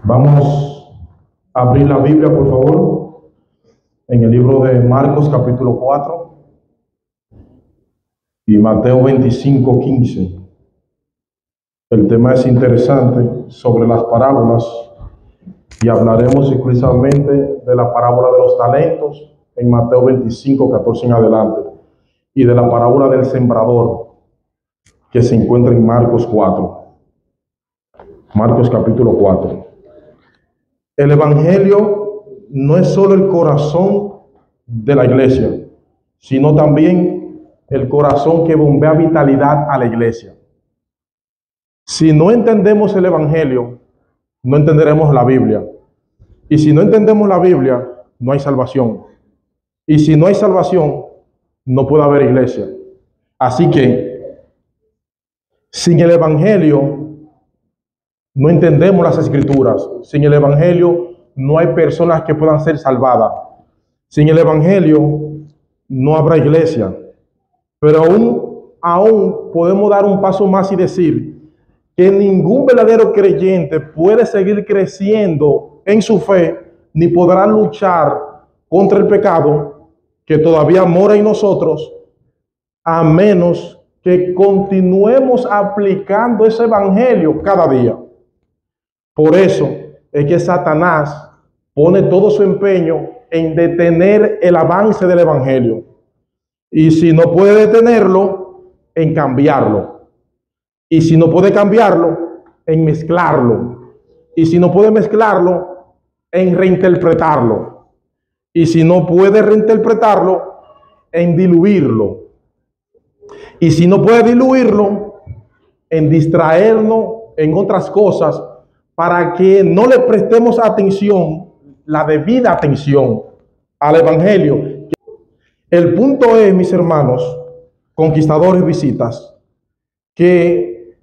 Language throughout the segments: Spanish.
Vamos a abrir la Biblia, por favor, en el libro de Marcos capítulo 4 y Mateo 25:15. El tema es interesante, sobre las parábolas, y hablaremos exclusivamente de la parábola de los talentos en Mateo 25:14 en adelante, y de la parábola del sembrador que se encuentra en Marcos 4. Marcos capítulo 4. El Evangelio no es solo el corazón de la iglesia, sino también el corazón que bombea vitalidad a la iglesia. Si no entendemos el Evangelio, no entenderemos la Biblia. Y si no entendemos la Biblia, no hay salvación. Y si no hay salvación, no puede haber iglesia. Así que, sin el Evangelio, no entendemos las Escrituras. Sin el Evangelio, no hay personas que puedan ser salvadas. Sin el Evangelio, no habrá iglesia. Pero aún podemos dar un paso más y decir que ningún verdadero creyente puede seguir creciendo en su fe, ni podrá luchar contra el pecado que todavía mora en nosotros, a menos que continuemos aplicando ese Evangelio cada día. Por eso es que Satanás pone todo su empeño en detener el avance del Evangelio. Y si no puede detenerlo, en cambiarlo. Y si no puede cambiarlo, en mezclarlo. Y si no puede mezclarlo, en reinterpretarlo. Y si no puede reinterpretarlo, en diluirlo. Y si no puede diluirlo, en distraernos en otras cosas, para que no le prestemos atención, la debida atención al Evangelio. El punto es, mis hermanos, conquistadores, visitas, que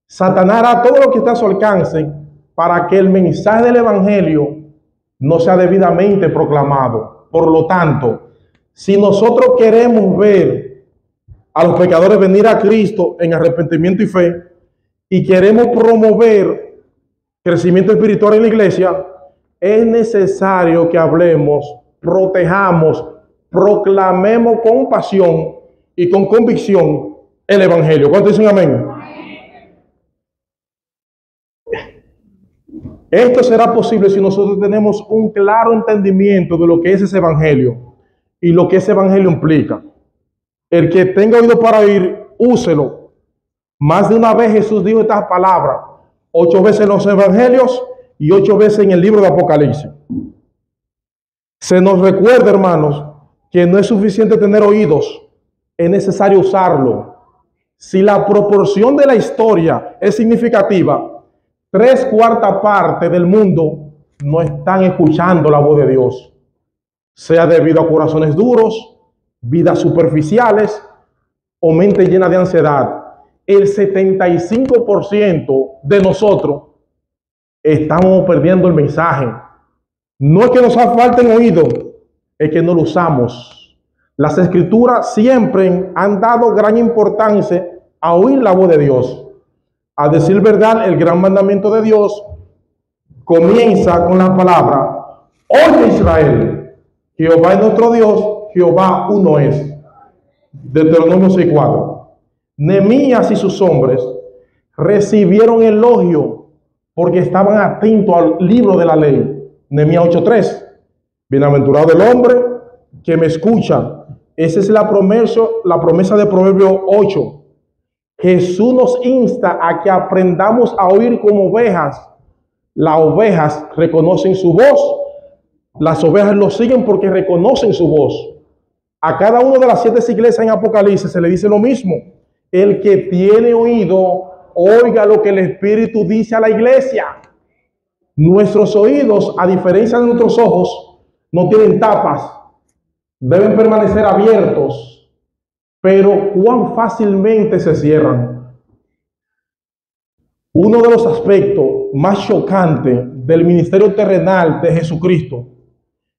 Satanás hará todo lo que está a su alcance para que el mensaje del Evangelio no sea debidamente proclamado. Por lo tanto, si nosotros queremos ver a los pecadores venir a Cristo en arrepentimiento y fe, y queremos promover crecimiento espiritual en la iglesia, es necesario que hablemos, protejamos, proclamemos con pasión y con convicción el Evangelio. ¿Cuántos dicen amén? Esto será posible si nosotros tenemos un claro entendimiento de lo que es ese Evangelio y lo que ese Evangelio implica. El que tenga oído para oír, úselo. Más de una vez Jesús dijo estas palabras, 8 veces en los evangelios y 8 veces en el libro de Apocalipsis. Se nos recuerda, hermanos, que no es suficiente tener oídos, es necesario usarlo. Si la proporción de la historia es significativa, 3/4 partes del mundo no están escuchando la voz de Dios, sea debido a corazones duros, vidas superficiales o mente llena de ansiedad. El 75% de nosotros estamos perdiendo el mensaje. No es que nos falten oídos, es que no lo usamos. Las Escrituras siempre han dado gran importancia a oír la voz de Dios. A decir verdad, el gran mandamiento de Dios comienza con la palabra: oye Israel, Jehová es nuestro Dios, Jehová uno es. Deuteronomio 6:4. Nehemías y sus hombres recibieron elogio porque estaban atentos al libro de la ley. Nehemías 8:3. Bienaventurado el hombre que me escucha. Esa es la promesa de Proverbios 8. Jesús nos insta a que aprendamos a oír como ovejas. Las ovejas reconocen su voz. Las ovejas lo siguen porque reconocen su voz. A cada una de las 7 iglesias en Apocalipsis se le dice lo mismo. El que tiene oído, oiga lo que el Espíritu dice a la iglesia. Nuestros oídos, a diferencia de nuestros ojos, no tienen tapas. Deben permanecer abiertos. Pero cuán fácilmente se cierran. Uno de los aspectos más chocantes del ministerio terrenal de Jesucristo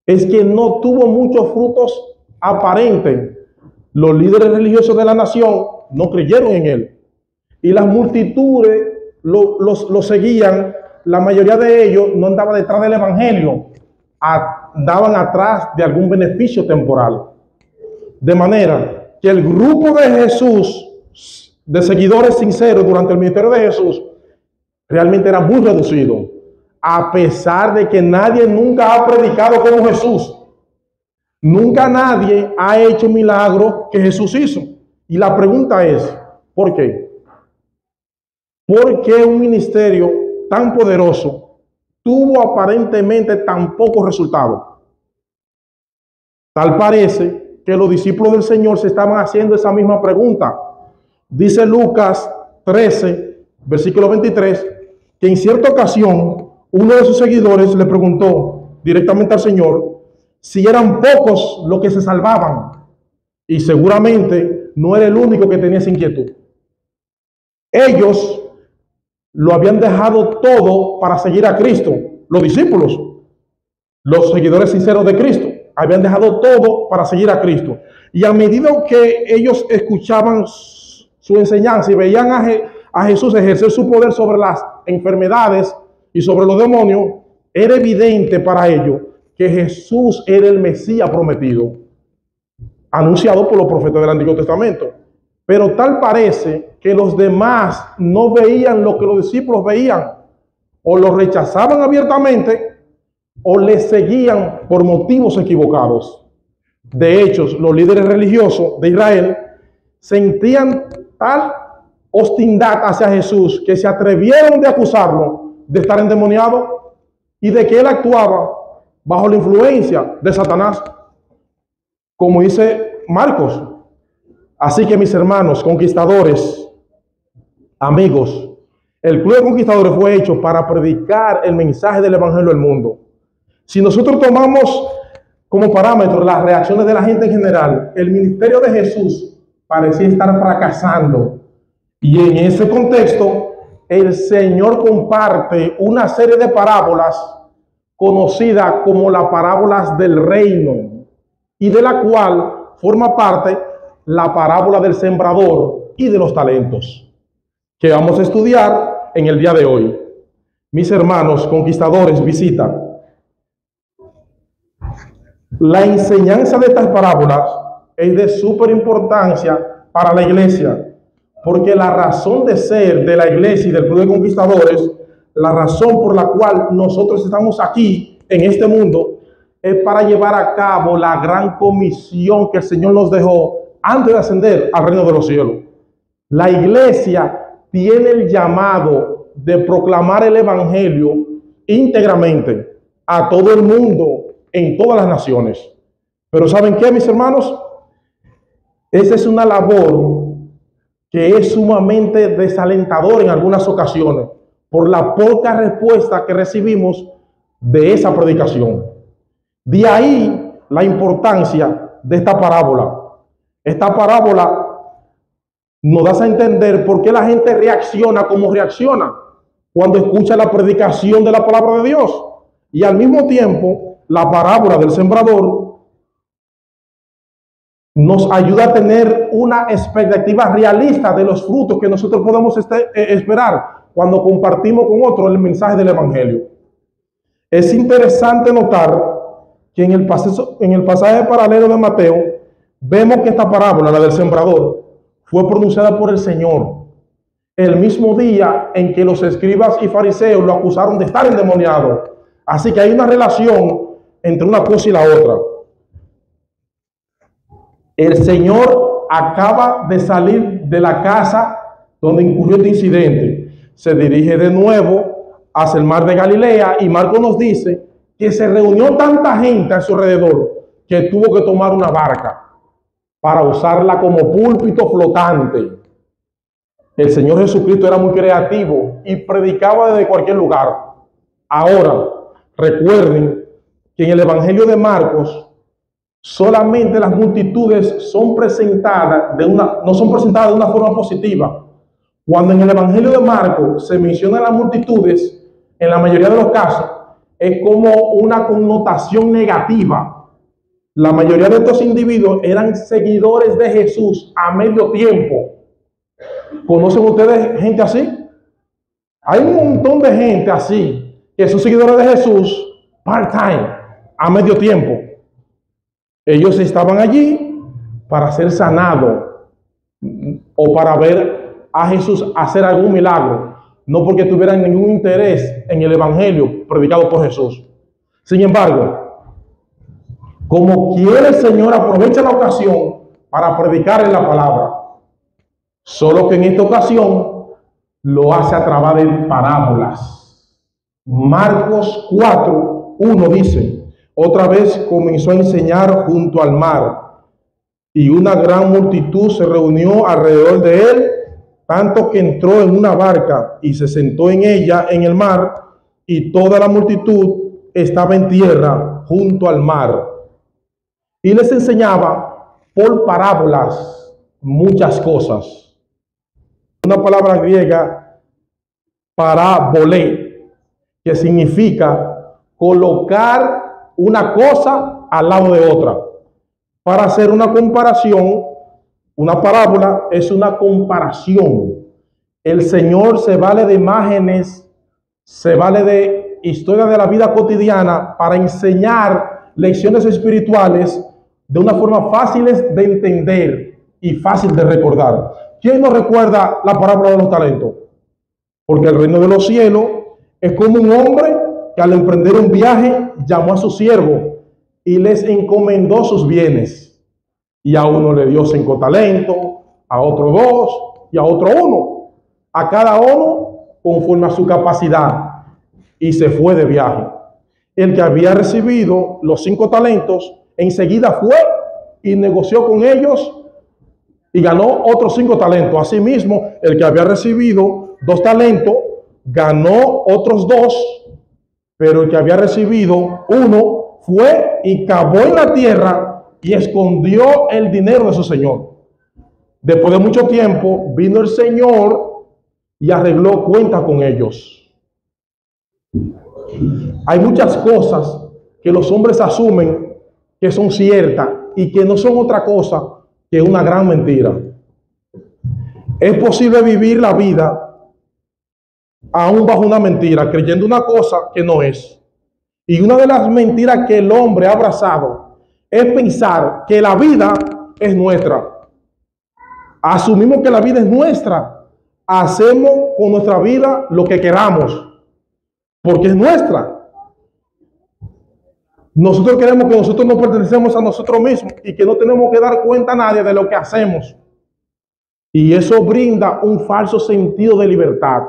es que no tuvo muchos frutos aparentes. Los líderes religiosos de la nación no creyeron en él. Y las multitudes lo seguían. la mayoría de ellos no andaba detrás del evangelio, andaban atrás de algún beneficio temporal. De manera que el grupo de Jesús, de seguidores sinceros durante el ministerio de Jesús, realmente era muy reducido, a pesar de que nadie nunca ha predicado como Jesús. Nunca nadie ha hecho milagros que Jesús hizo. Y la pregunta es, ¿por qué? ¿Por qué un ministerio tan poderoso tuvo aparentemente tan pocos resultados? Tal parece que los discípulos del Señor se estaban haciendo esa misma pregunta. Dice Lucas 13, versículo 23, que en cierta ocasión uno de sus seguidores le preguntó directamente al Señor si eran pocos los que se salvaban. Y seguramente no era el único que tenía esa inquietud. Ellos lo habían dejado todo para seguir a Cristo. Los discípulos, los seguidores sinceros de Cristo, habían dejado todo para seguir a Cristo. Y a medida que ellos escuchaban su enseñanza y veían a Jesús ejercer su poder sobre las enfermedades y sobre los demonios, era evidente para ellos que Jesús era el Mesías prometido, anunciado por los profetas del Antiguo Testamento. Pero tal parece que los demás no veían lo que los discípulos veían, o lo rechazaban abiertamente, o le seguían por motivos equivocados. De hecho, los líderes religiosos de Israel sentían tal hostilidad hacia Jesús que se atrevieron de acusarlo de estar endemoniado y de que él actuaba bajo la influencia de Satanás, como dice Marcos. Así que, mis hermanos conquistadores, amigos, el Club de Conquistadores fue hecho para predicar el mensaje del Evangelio al mundo. Si nosotros tomamos como parámetro las reacciones de la gente en general, el ministerio de Jesús parecía estar fracasando. Y en ese contexto, el Señor comparte una serie de parábolas conocidas como las parábolas del reino, y de la cual forma parte la parábola del sembrador y de los talentos, que vamos a estudiar en el día de hoy. Mis hermanos conquistadores, visita. La enseñanza de estas parábolas es de súper importancia para la iglesia, porque la razón de ser de la iglesia y del Club de Conquistadores, la razón por la cual nosotros estamos aquí en este mundo, es para llevar a cabo la gran comisión que el Señor nos dejó antes de ascender al reino de los cielos. La iglesia tiene el llamado de proclamar el evangelio íntegramente a todo el mundo, en todas las naciones. Pero ¿saben qué, mis hermanos? Esa es una labor que es sumamente desalentadora en algunas ocasiones por la poca respuesta que recibimos de esa predicación. De ahí la importancia de esta parábola. Esta parábola nos da a entender por qué la gente reacciona como reacciona cuando escucha la predicación de la palabra de Dios. Y al mismo tiempo, la parábola del sembrador nos ayuda a tener una expectativa realista de los frutos que nosotros podemos esperar cuando compartimos con otros el mensaje del evangelio. Es interesante notar que en el pasaje paralelo de Mateo vemos que esta parábola, la del sembrador, fue pronunciada por el Señor el mismo día en que los escribas y fariseos lo acusaron de estar endemoniado. Así que hay una relación entre una cosa y la otra. El Señor acaba de salir de la casa donde incurrió este incidente. Se dirige de nuevo hacia el mar de Galilea y Marcos nos dice que se reunió tanta gente a su alrededor que tuvo que tomar una barca para usarla como púlpito flotante. El Señor Jesucristo era muy creativo y predicaba desde cualquier lugar. Ahora, recuerden que en el Evangelio de Marcos solamente las multitudes no son presentadas de una forma positiva. Cuando en el Evangelio de Marcos se mencionan las multitudes, en la mayoría de los casos, es como una connotación negativa. La mayoría de estos individuos eran seguidores de Jesús a medio tiempo. ¿Conocen ustedes gente así? Hay un montón de gente así que son seguidores de Jesús, part-time, a medio tiempo. Ellos estaban allí para ser sanados o para ver a Jesús hacer algún milagro, no porque tuvieran ningún interés en el evangelio predicado por Jesús. Sin embargo, como quiere el Señor, aprovecha la ocasión para predicar en la palabra, solo que en esta ocasión lo hace a través de parábolas. Marcos 4:1 dice: otra vez comenzó a enseñar junto al mar, y una gran multitud se reunió alrededor de él, tanto que entró en una barca y se sentó en ella en el mar, y toda la multitud estaba en tierra junto al mar. Y les enseñaba por parábolas muchas cosas. Una palabra griega, parábolé, que significa colocar una cosa al lado de otra. Para hacer una comparación, una parábola es una comparación. El Señor se vale de imágenes, se vale de historias de la vida cotidiana para enseñar lecciones espirituales de una forma fácil de entender y fácil de recordar. ¿Quién no recuerda la parábola de los talentos? Porque el reino de los cielos es como un hombre que al emprender un viaje llamó a su siervo y les encomendó sus bienes. Y a uno le dio 5 talentos, a otro 2 y a otro 1. A cada uno conforme a su capacidad. Y se fue de viaje. El que había recibido los 5 talentos, enseguida fue y negoció con ellos y ganó otros 5 talentos. Asimismo, el que había recibido 2 talentos, ganó otros 2, pero el que había recibido 1 fue y cavó en la tierra y escondió el dinero de su señor. Después de mucho tiempo vino el Señor y arregló cuentas con ellos. Hay muchas cosas que los hombres asumen que son ciertas y que no son otra cosa que una gran mentira. Es posible vivir la vida aún bajo una mentira, creyendo una cosa que no es. Y una de las mentiras que el hombre ha abrazado es pensar que la vida es nuestra. Asumimos que la vida es nuestra. Hacemos con nuestra vida lo que queramos, porque es nuestra. Nosotros queremos que nosotros no pertenecemos a nosotros mismos y que no tenemos que dar cuenta a nadie de lo que hacemos. Y eso brinda un falso sentido de libertad.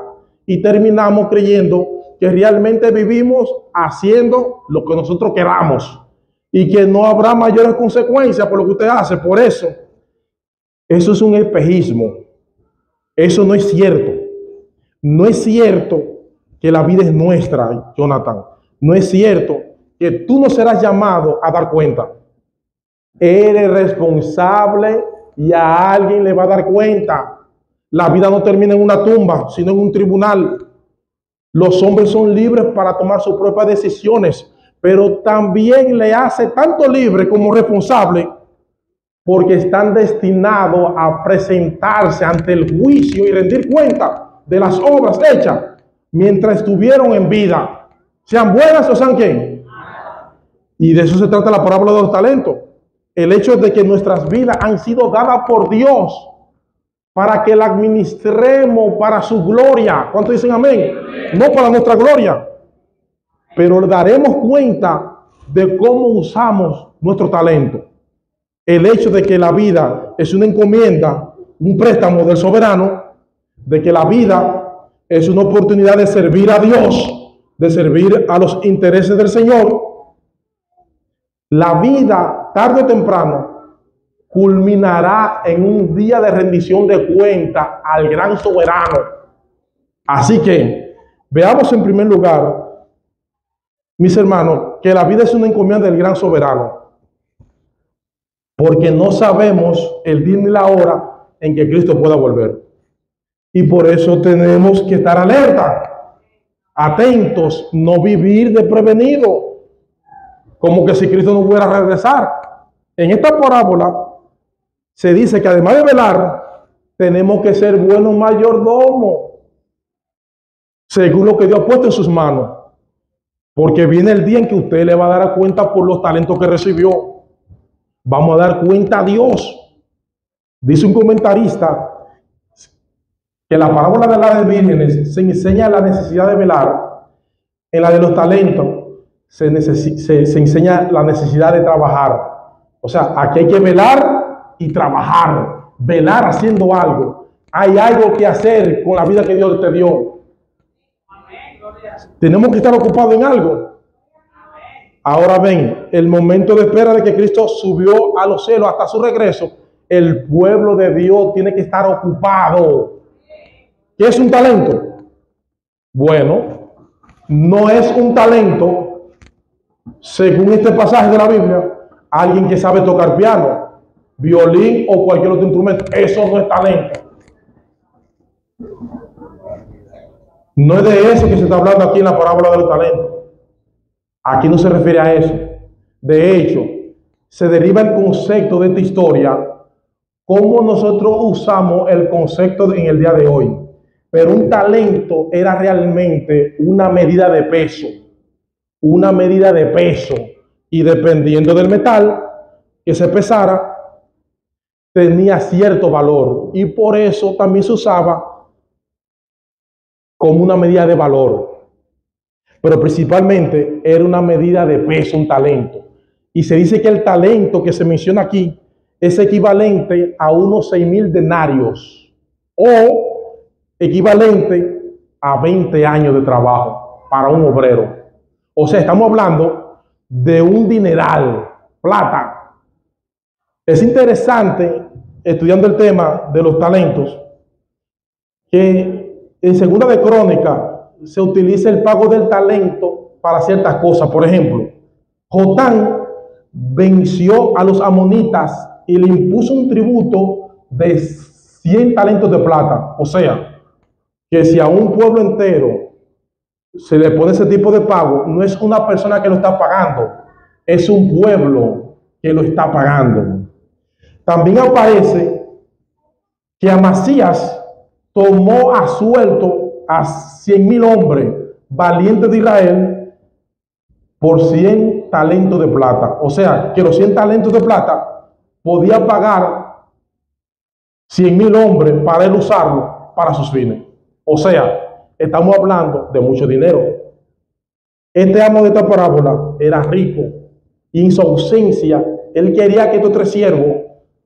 Y terminamos creyendo que realmente vivimos haciendo lo que nosotros queramos y que no habrá mayores consecuencias por lo que usted hace. Por eso es un espejismo. Eso no es cierto. No es cierto que la vida es nuestra, Jonathan. No es cierto que tú no serás llamado a dar cuenta. Eres responsable y a alguien le va a dar cuenta. La vida no termina en una tumba, sino en un tribunal. Los hombres son libres para tomar sus propias decisiones, pero también le hace tanto libre como responsable, porque están destinados a presentarse ante el juicio y rendir cuenta de las obras hechas mientras estuvieron en vida, sean buenas o sean ¿quién? Y de eso se trata la parábola de los talentos. El hecho de que nuestras vidas han sido dadas por Dios para que la administremos para su gloria. ¿Cuántos dicen amén? No para nuestra gloria, pero daremos cuenta de cómo usamos nuestro talento. El hecho de que la vida es una encomienda, un préstamo del soberano, de que la vida es una oportunidad de servir a Dios, de servir a los intereses del Señor. La vida, tarde o temprano, culminará en un día de rendición de cuenta al gran soberano. Así que veamos en primer lugar, mis hermanos, que la vida es una encomienda del gran soberano, porque no sabemos el día ni la hora en que Cristo pueda volver. Y por eso tenemos que estar alerta, atentos, no vivir desprevenido, como que si Cristo no fuera a regresar. En esta parábola se dice que además de velar, tenemos que ser buenos mayordomos, según lo que Dios ha puesto en sus manos. Porque viene el día en que usted le va a dar cuenta por los talentos que recibió. Vamos a dar cuenta a Dios. Dice un comentarista que la parábola de las vírgenes se enseña la necesidad de velar. En la de los talentos se enseña la necesidad de trabajar. O sea, aquí hay que velar y trabajar. Velar haciendo algo. Hay algo que hacer con la vida que Dios te dio. Tenemos que estar ocupados en algo. Ahora ven, el momento de espera de que Cristo subió a los cielos hasta su regreso, el pueblo de Dios tiene que estar ocupado. ¿Qué es un talento? Bueno, no es un talento, según este pasaje de la Biblia, alguien que sabe tocar piano, violín o cualquier otro instrumento. Eso no es talento. No es de eso que se está hablando aquí en la parábola de los talentos. Aquí no se refiere a eso. De hecho, se deriva el concepto de esta historia, cómo nosotros usamos el concepto en el día de hoy. Pero un talento era realmente una medida de peso. Una medida de peso. Y dependiendo del metal que se pesara, tenía cierto valor. Y por eso también se usaba como una medida de valor. Pero principalmente era una medida de peso, un talento. Y se dice que el talento que se menciona aquí es equivalente a unos 6,000 denarios o equivalente a 20 años de trabajo para un obrero. O sea, estamos hablando de un dineral, plata. Es interesante, estudiando el tema de los talentos, que en Segunda de Crónicas se utiliza el pago del talento para ciertas cosas. Por ejemplo, Jotán venció a los amonitas y le impuso un tributo de 100 talentos de plata. O sea, que si a un pueblo entero se le pone ese tipo de pago, no es una persona que lo está pagando, es un pueblo que lo está pagando. También aparece que Amasías tomó a suelto a 100,000 hombres valientes de Israel por 100 talentos de plata. O sea, que los 100 talentos de plata podía pagar 100,000 hombres para él usarlo para sus fines. O sea, estamos hablando de mucho dinero. Este amo de esta parábola era rico y en su ausencia, él quería que estos 3 siervos,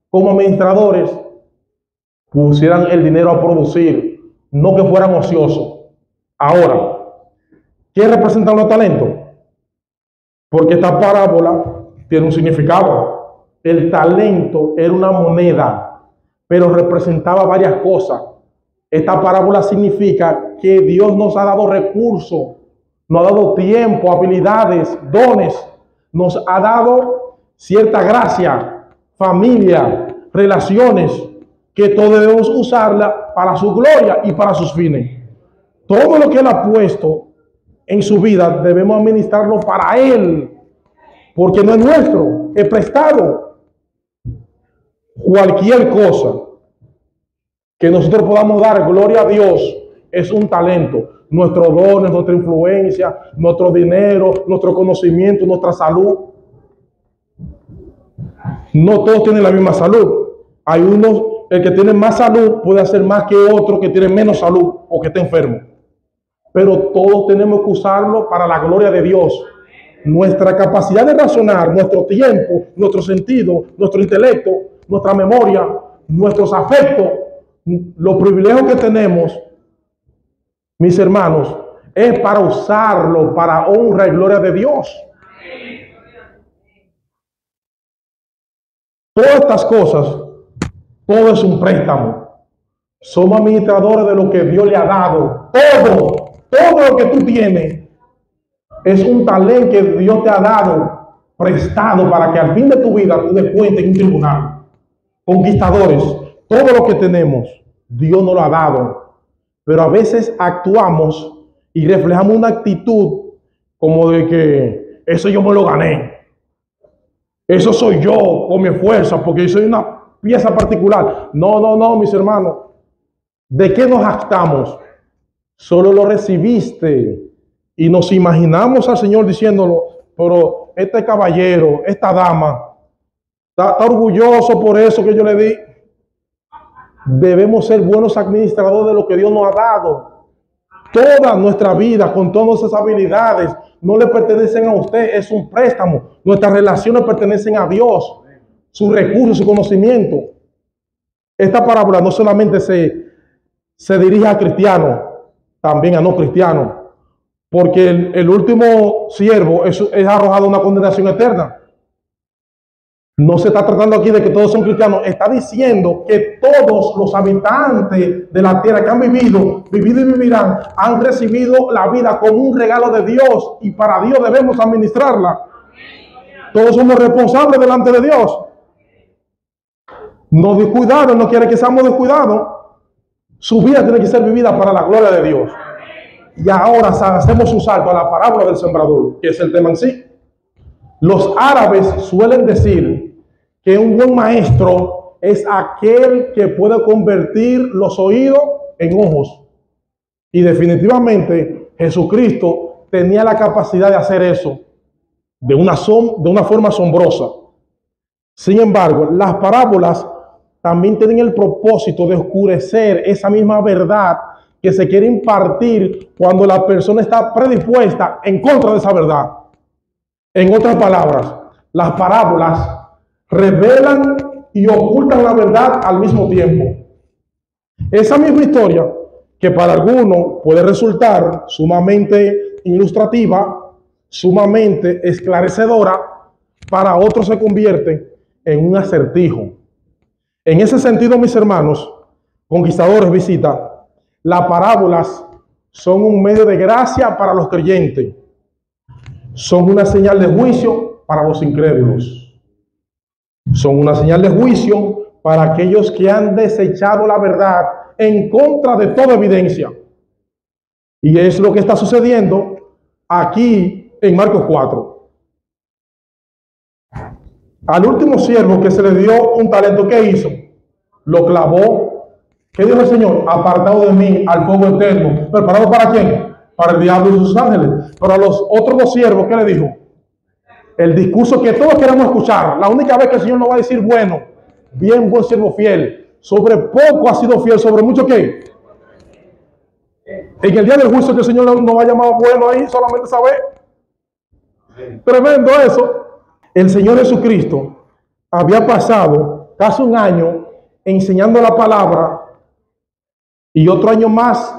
como administradores, pusieran el dinero a producir, no que fueran ociosos. Ahora, ¿qué representan los talentos? Porque esta parábola tiene un significado. El talento era una moneda, pero representaba varias cosas. Esta parábola significa que Dios nos ha dado recursos, nos ha dado tiempo, habilidades, dones, nos ha dado cierta gracia, familia, relaciones, que todos debemos usarla para su gloria y para sus fines. Todo lo que Él ha puesto en su vida debemos administrarlo para Él, porque no es nuestro, es prestado. Cualquier cosa que nosotros podamos dar gloria a Dios es un talento. Nuestros dones, nuestra influencia, nuestro dinero, nuestro conocimiento, nuestra salud. No todos tienen la misma salud. Hay unos, el que tiene más salud puede hacer más que otro que tiene menos salud o que está enfermo. Pero todos tenemos que usarlo para la gloria de Dios. Nuestra capacidad de razonar, nuestro tiempo, nuestro sentido, nuestro intelecto, nuestra memoria, nuestros afectos, los privilegios que tenemos, mis hermanos, es para usarlo para honra y gloria de Dios. Todas estas cosas, todo es un préstamo. Somos administradores de lo que Dios le ha dado. Todo lo que tú tienes es un talento que Dios te ha dado prestado para que al fin de tu vida tú des cuenta en un tribunal. Conquistadores, todo lo que tenemos, Dios nos lo ha dado. Pero a veces actuamos y reflejamos una actitud como de que eso yo me lo gané. Eso soy yo con mi fuerza, porque yo soy una pieza particular. No, mis hermanos. ¿De qué nos jactamos? Solo lo recibiste Y nos imaginamos al Señor diciéndolo, pero este caballero, esta dama, está orgulloso por eso que yo le di. Debemos ser buenos administradores de lo que Dios nos ha dado. Toda nuestra vida, con todas nuestras habilidades, no le pertenecen a usted, es un préstamo. Nuestras relaciones pertenecen a Dios, sus recursos, su conocimiento. Esta parábola no solamente se dirige a cristianos, también a no cristianos, porque el último siervo es arrojado a una condenación eterna. No se está tratando aquí de que todos son cristianos, está diciendo que todos los habitantes de la tierra que han vivido y vivirán, han recibido la vida como un regalo de Dios y para Dios debemos administrarla. Todos somos responsables delante de Dios. No descuidados, no quiere que seamos descuidados. Su vida tiene que ser vivida para la gloria de Dios. Y ahora hacemos un salto a la parábola del sembrador, que es el tema en sí. Los árabes suelen decir que un buen maestro es aquel que puede convertir los oídos en ojos. Y definitivamente Jesucristo tenía la capacidad de hacer eso de una forma asombrosa. Sin embargo, las parábolas también tienen el propósito de oscurecer esa misma verdad que se quiere impartir cuando la persona está predispuesta en contra de esa verdad. En otras palabras, las parábolas revelan y ocultan la verdad al mismo tiempo. Esa misma historia, que para algunos puede resultar sumamente ilustrativa, sumamente esclarecedora, para otros se convierte en un acertijo. En ese sentido, mis hermanos, conquistadores, visita, las parábolas son un medio de gracia para los creyentes. Son una señal de juicio para los incrédulos. Son una señal de juicio para aquellos que han desechado la verdad en contra de toda evidencia. Y es lo que está sucediendo aquí en Marcos 4. Al último siervo que se le dio un talento, ¿qué hizo? Lo clavó. ¿Qué dijo el Señor? Apartado de mí al fuego eterno. ¿Preparado para quién? Para el diablo y sus ángeles. Pero a los otros dos siervos, ¿qué le dijo? El discurso que todos queremos escuchar. La única vez que el Señor nos va a decir, bueno, bien, buen siervo fiel. Sobre poco has sido fiel, sobre mucho ¿qué? En el día del juicio que el Señor nos va a llamar bueno ahí, solamente saber. Tremendo eso. El Señor Jesucristo había pasado casi un año enseñando la palabra y otro año más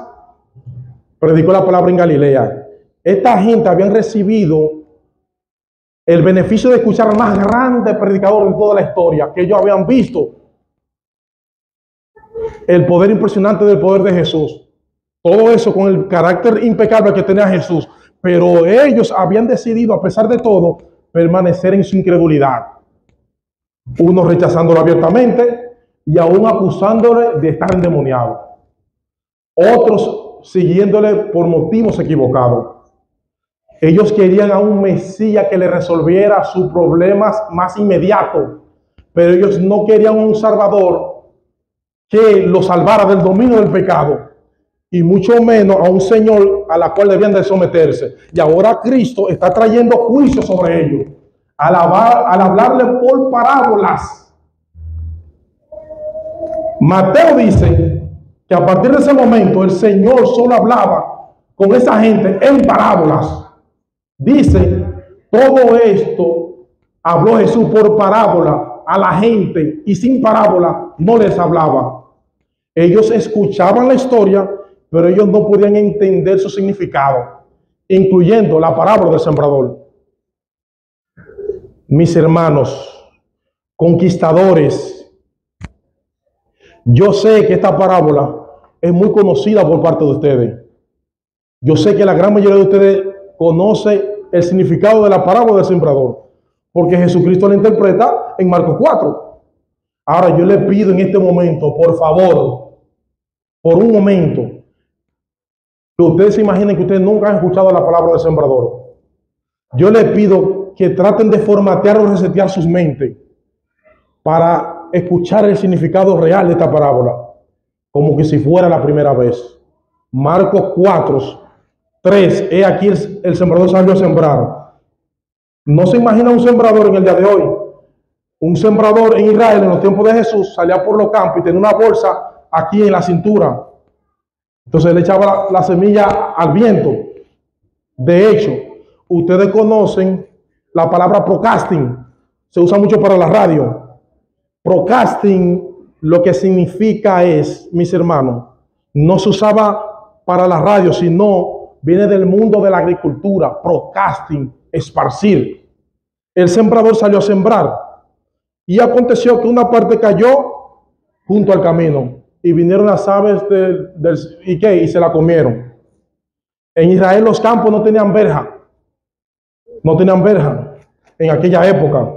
predicó la palabra en Galilea. Esta gente habían recibido el beneficio de escuchar al más grande predicador de toda la historia que ellos habían visto. El poder impresionante del poder de Jesús. Todo eso con el carácter impecable que tenía Jesús. Pero ellos habían decidido, a pesar de todo, permanecer en su incredulidad. Unos rechazándolo abiertamente y aún acusándole de estar endemoniado. Otros siguiéndole por motivos equivocados. Ellos querían a un Mesías que le resolviera sus problemas más inmediatos, pero ellos no querían un Salvador que los salvara del dominio del pecado, y mucho menos a un Señor a la cual debían de someterse. Y ahora Cristo está trayendo juicio sobre ellos, al hablarle por parábolas. Mateo dice que a partir de ese momento el Señor solo hablaba con esa gente en parábolas. Dice, todo esto habló Jesús por parábola a la gente y sin parábola no les hablaba. Ellos escuchaban la historia, pero ellos no podían entender su significado, incluyendo la parábola del sembrador. Mis hermanos, conquistadores, yo sé que esta parábola es muy conocida por parte de ustedes. Yo sé que la gran mayoría de ustedes conoce el significado de la parábola del sembrador, porque Jesucristo la interpreta en Marcos 4. Ahora yo le pido en este momento, por favor, por un momento, que ustedes se imaginen que ustedes nunca han escuchado la palabra del sembrador. Yo les pido que traten de formatear o resetear sus mentes para escuchar el significado real de esta parábola, como que si fuera la primera vez. Marcos 4, 3, he aquí el sembrador salió a sembrar. No se imagina un sembrador en el día de hoy. Un sembrador en Israel en los tiempos de Jesús salía por los campos y tenía una bolsa aquí en la cintura. Entonces le echaba la semilla al viento. De hecho, ustedes conocen la palabra procasting. Se usa mucho para la radio. Procasting lo que significa es, mis hermanos, no se usaba para la radio, sino viene del mundo de la agricultura. Procasting, esparcir. El sembrador salió a sembrar. Y aconteció que una parte cayó junto al camino y vinieron las aves y se la comieron. En Israel los campos no tenían verja. No tenían verja en aquella época.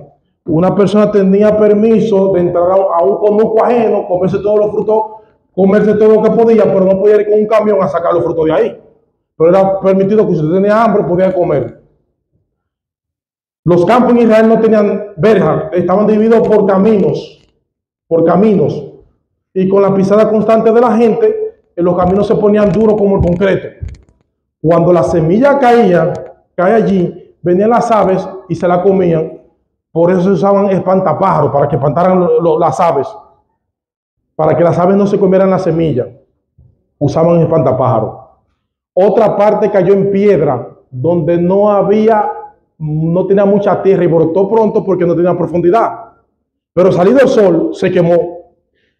Una persona tenía permiso de entrar a un conuco ajeno, comerse todos los frutos, comerse todo lo que podía, pero no podía ir con un camión a sacar los frutos de ahí. Pero era permitido que si usted tenía hambre podía comer. Los campos en Israel no tenían verja, estaban divididos por caminos, y con la pisada constante de la gente, los caminos se ponían duros como el concreto. Cuando la semilla cae allí, venían las aves y se la comían. Por eso se usaban espantapájaros, para que espantaran las aves, para que las aves no se comieran la semilla. Usaban espantapájaros. Otra parte cayó en piedra, donde no tenía mucha tierra y brotó pronto porque no tenía profundidad. Pero salido el sol, se quemó.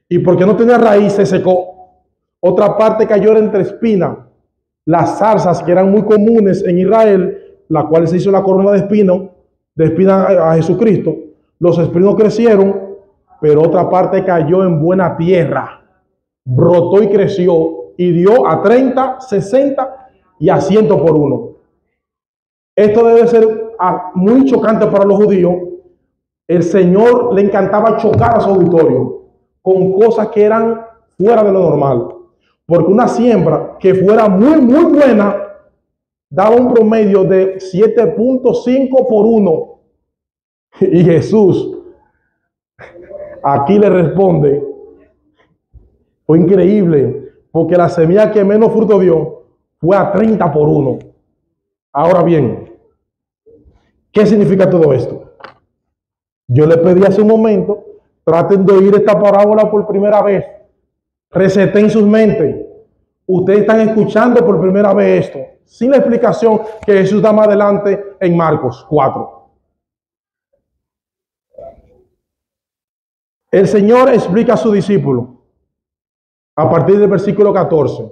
Y porque no tenía raíz, se secó. Otra parte cayó entre espinas. Las zarzas, que eran muy comunes en Israel, la cual se hizo la corona de espina a Jesucristo. Los espinos crecieron, pero otra parte cayó en buena tierra. Brotó y creció y dio a 30, 60 y a 100 por uno. Esto debe ser muy chocante para los judíos. El Señor le encantaba chocar a su auditorio con cosas que eran fuera de lo normal. Porque una siembra que fuera muy, muy buena daba un promedio de 7.5 por 1. Y Jesús aquí le responde, fue increíble, porque la semilla que menos fruto dio fue a 30 por 1. Ahora bien, ¿qué significa todo esto? Yo le pedí hace un momento, traten de oír esta parábola por primera vez. Reseten sus mentes. Ustedes están escuchando por primera vez esto, sin la explicación que Jesús da más adelante en Marcos 4. El Señor explica a su discípulo a partir del versículo 14.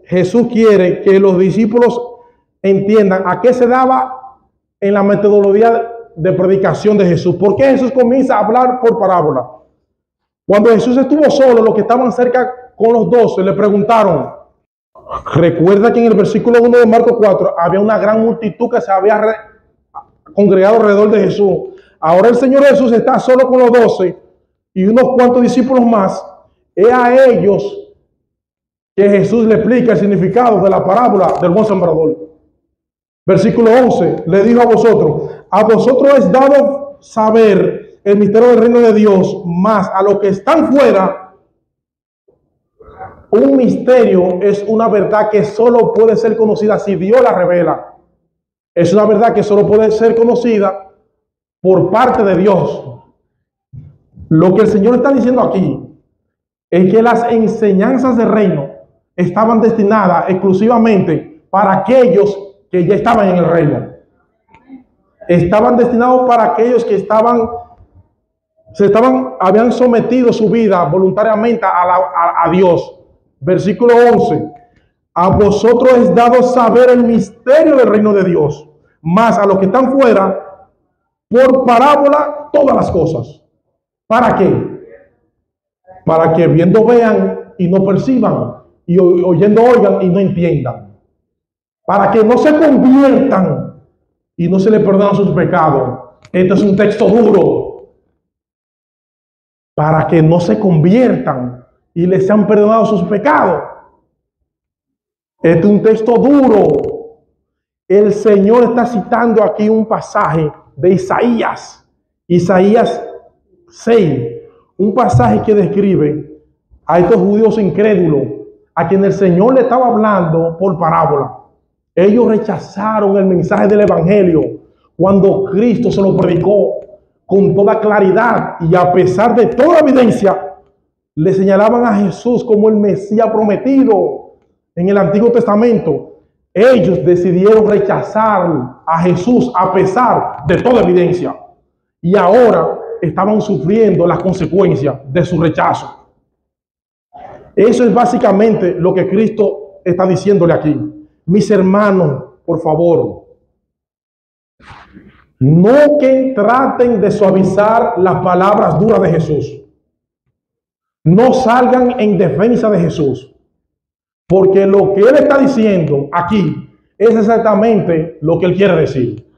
Jesús quiere que los discípulos entiendan a qué se daba en la metodología de predicación de Jesús. ¿Por qué Jesús comienza a hablar por parábola? Cuando Jesús estuvo solo, los que estaban cerca con los 12 le preguntaron. Recuerda que en el versículo 1 de Marcos 4 había una gran multitud que se había congregado alrededor de Jesús. Ahora el Señor Jesús está solo con los 12 y unos cuantos discípulos más. Es a ellos que Jesús le explica el significado de la parábola del buen sembrador. Versículo 11, le dijo a vosotros es dado saber el misterio del reino de Dios, más a los que están fuera. Un misterio es una verdad que solo puede ser conocida si Dios la revela. Es una verdad que solo puede ser conocida por parte de Dios. Lo que el Señor está diciendo aquí es que las enseñanzas del reino estaban destinadas exclusivamente para aquellos que ya estaban en el reino. Estaban destinados para aquellos que habían sometido su vida voluntariamente a Dios. Versículo 11. A vosotros es dado saber el misterio del reino de Dios, más a los que están fuera, por parábola todas las cosas. ¿Para qué? Para que viendo vean y no perciban, y oyendo oigan y no entiendan. Para que no se conviertan y no se les perdonan sus pecados. Este es un texto duro. Para que no se conviertan y les sean perdonados sus pecados. Este es un texto duro. El Señor está citando aquí un pasaje de Isaías. Isaías 6. Un pasaje que describe a estos judíos incrédulos, a quienes el Señor le estaba hablando por parábola. Ellos rechazaron el mensaje del Evangelio cuando Cristo se lo predicó con toda claridad, y a pesar de toda evidencia, le señalaban a Jesús como el Mesías prometido en el Antiguo Testamento. Ellos decidieron rechazar a Jesús a pesar de toda evidencia, y ahora estaban sufriendo las consecuencias de su rechazo. Eso es básicamente lo que Cristo está diciéndole aquí. Mis hermanos, por favor, no que traten de suavizar las palabras duras de Jesús. No salgan en defensa de Jesús, porque lo que Él está diciendo aquí es exactamente lo que Él quiere decir.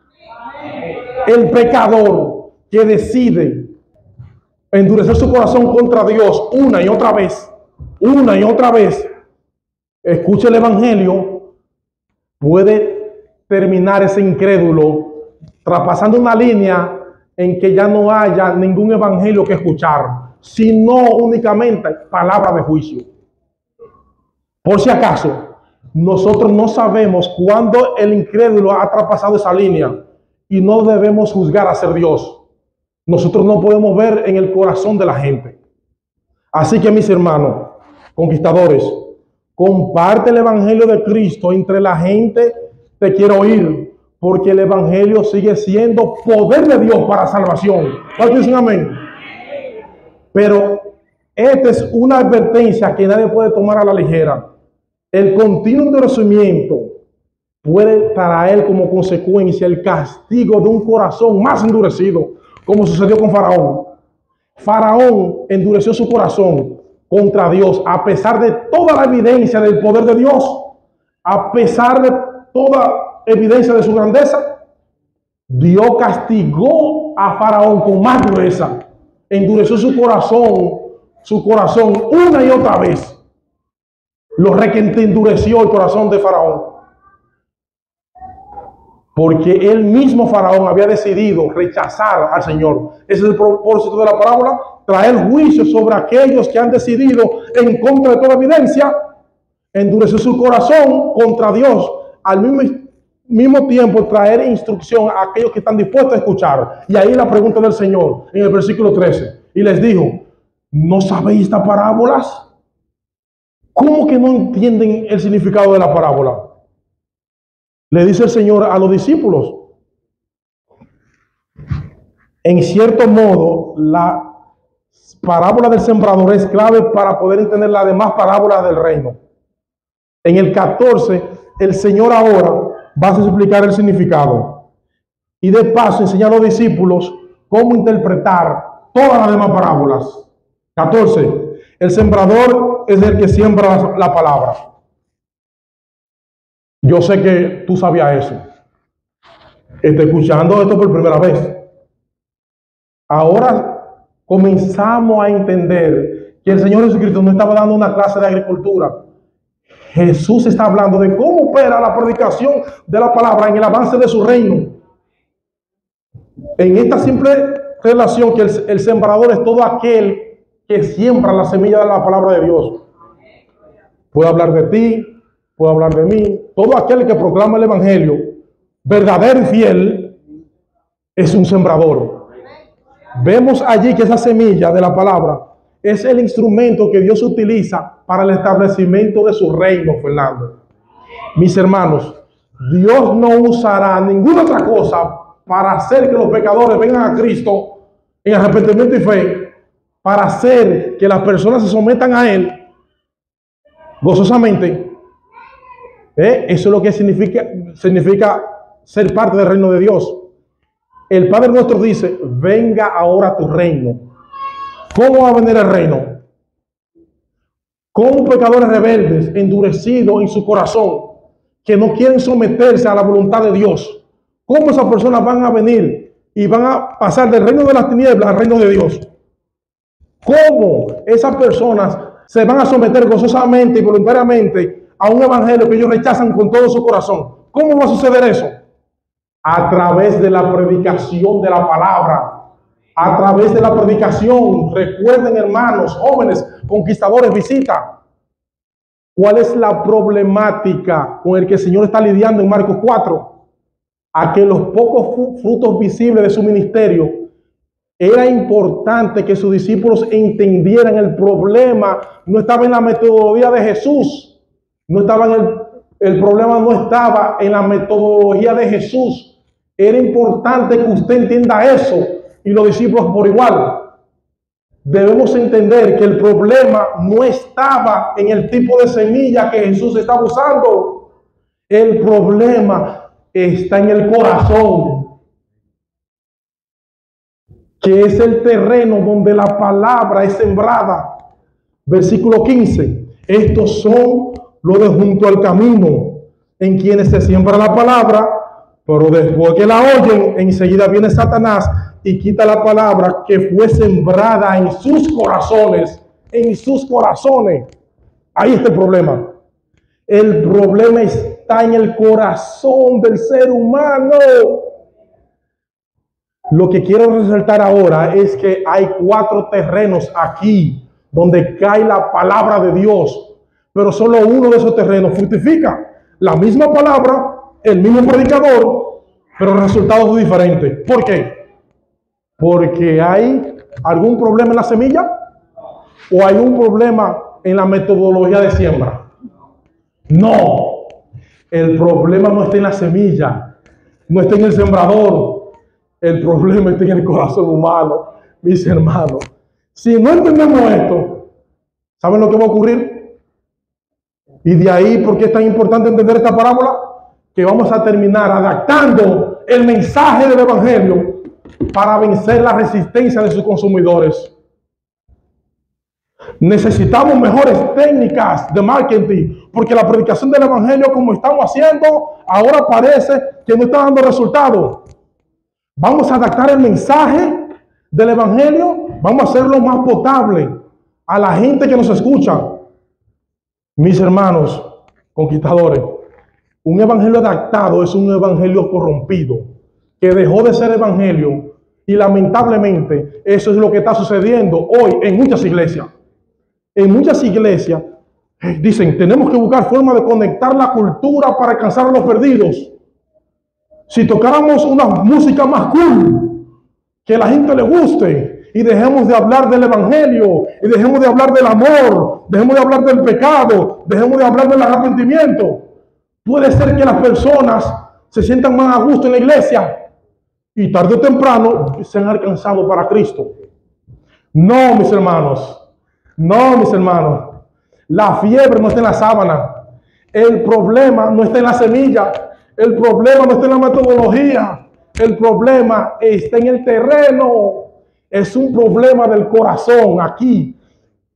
El pecador que decide endurecer su corazón contra Dios una y otra vez, escuche el Evangelio, puede terminar ese incrédulo traspasando una línea en que ya no haya ningún evangelio que escuchar, sino únicamente palabra de juicio. Por si acaso, nosotros no sabemos cuándo el incrédulo ha traspasado esa línea, y no debemos juzgar a ser Dios. Nosotros no podemos ver en el corazón de la gente. Así que, mis hermanos conquistadores, comparte el Evangelio de Cristo entre la gente que quiere oír, porque el Evangelio sigue siendo poder de Dios para salvación. ¿Cuántos dicen amén? Pero esta es una advertencia que nadie puede tomar a la ligera. El continuo endurecimiento puede traer como consecuencia el castigo de un corazón más endurecido, como sucedió con Faraón. Faraón endureció su corazón contra Dios a pesar de toda la evidencia del poder de Dios, a pesar de toda evidencia de su grandeza. Dios castigó a Faraón con más dureza, endureció su corazón una y otra vez. Lo requete endureció el corazón de Faraón, porque él mismo Faraón había decidido rechazar al Señor. Ese es el propósito de la parábola: traer juicio sobre aquellos que han decidido en contra de toda evidencia endurecer su corazón contra Dios, al mismo tiempo traer instrucción a aquellos que están dispuestos a escuchar. Y ahí la pregunta del Señor en el versículo 13, y les dijo: ¿no sabéis estas parábolas? ¿Cómo que no entienden el significado de la parábola? Le dice el Señor a los discípulos. En cierto modo, la parábola del sembrador es clave para poder entender las demás parábolas del reino. En el 14, el Señor ahora va a explicar el significado y de paso enseñar a los discípulos cómo interpretar todas las demás parábolas. 14. El sembrador es el que siembra la palabra. Yo sé que tú sabías eso. Estoy escuchando esto por primera vez. Ahora comenzamos a entender que el Señor Jesucristo no estaba dando una clase de agricultura. Jesús está hablando de cómo opera la predicación de la palabra en el avance de su reino. En esta simple relación que el sembrador es todo aquel que siembra la semilla de la palabra de Dios. Puedo hablar de ti, puedo hablar de mí. Todo aquel que proclama el Evangelio, verdadero y fiel, es un sembrador. Vemos allí que esa semilla de la palabra es el instrumento que Dios utiliza para el establecimiento de su reino, Fernando. Mis hermanos, Dios no usará ninguna otra cosa para hacer que los pecadores vengan a Cristo en arrepentimiento y fe, para hacer que las personas se sometan a Él gozosamente. Eso es lo que significa ser parte del reino de Dios. El Padre nuestro dice: venga ahora tu reino. ¿Cómo va a venir el reino? Con pecadores rebeldes, endurecidos en su corazón, que no quieren someterse a la voluntad de Dios. ¿Cómo esas personas van a venir y van a pasar del reino de las tinieblas al reino de Dios? ¿Cómo esas personas se van a someter gozosamente y voluntariamente a un evangelio que ellos rechazan con todo su corazón? ¿Cómo va a suceder eso? A través de la predicación de la palabra. A través de la predicación. Recuerden, hermanos, jóvenes, conquistadores, visita. ¿Cuál es la problemática con el que el Señor está lidiando en Marcos 4? A que los pocos frutos visibles de su ministerio, era importante que sus discípulos entendieran el problema. No estaba en la metodología de Jesús. No estaba en el problema no estaba en la metodología de Jesús. Era importante que usted entienda eso y los discípulos por igual. Debemos entender que el problema no estaba en el tipo de semilla que Jesús estaba usando. El problema está en el corazón, que es el terreno donde la palabra es sembrada. Versículo 15. Estos son los de junto al camino, en quienes se siembra la palabra, pero después que la oyen, enseguida viene Satanás y quita la palabra que fue sembrada en sus corazones. En sus corazones. Ahí está el problema. El problema está en el corazón del ser humano. Lo que quiero resaltar ahora es que hay 4 terrenos aquí donde cae la palabra de Dios, pero solo uno de esos terrenos fructifica. La misma palabra, el mismo predicador, pero resultados diferentes. ¿Por qué? Porque hay algún problema en la semilla o hay un problema en la metodología de siembra. No, el problema no está en la semilla, no está en el sembrador, el problema está en el corazón humano, mis hermanos. Si no entendemos esto, ¿saben lo que va a ocurrir? Y de ahí, ¿por qué es tan importante entender esta parábola? Que vamos a terminar adaptando el mensaje del Evangelio para vencer la resistencia de sus consumidores. Necesitamos mejores técnicas de marketing, porque la predicación del Evangelio, como estamos haciendo, ahora parece que no está dando resultado. Vamos a adaptar el mensaje del Evangelio, vamos a hacerlo más potable a la gente que nos escucha. Mis hermanos conquistadores, un evangelio adaptado es un evangelio corrompido, que dejó de ser evangelio, y lamentablemente eso es lo que está sucediendo hoy en muchas iglesias. En muchas iglesias dicen, tenemos que buscar forma de conectar la cultura para alcanzar a los perdidos. Si tocáramos una música más cool, que a la gente le guste, y dejemos de hablar del evangelio, y dejemos de hablar del amor, dejemos de hablar del pecado, dejemos de hablar del arrepentimiento, puede ser que las personas se sientan más a gusto en la iglesia y tarde o temprano sean alcanzados para Cristo. No, mis hermanos. No, mis hermanos, la fiebre no está en la sábana, el problema no está en la semilla, el problema no está en la metodología, el problema está en el terreno. Es un problema del corazón aquí,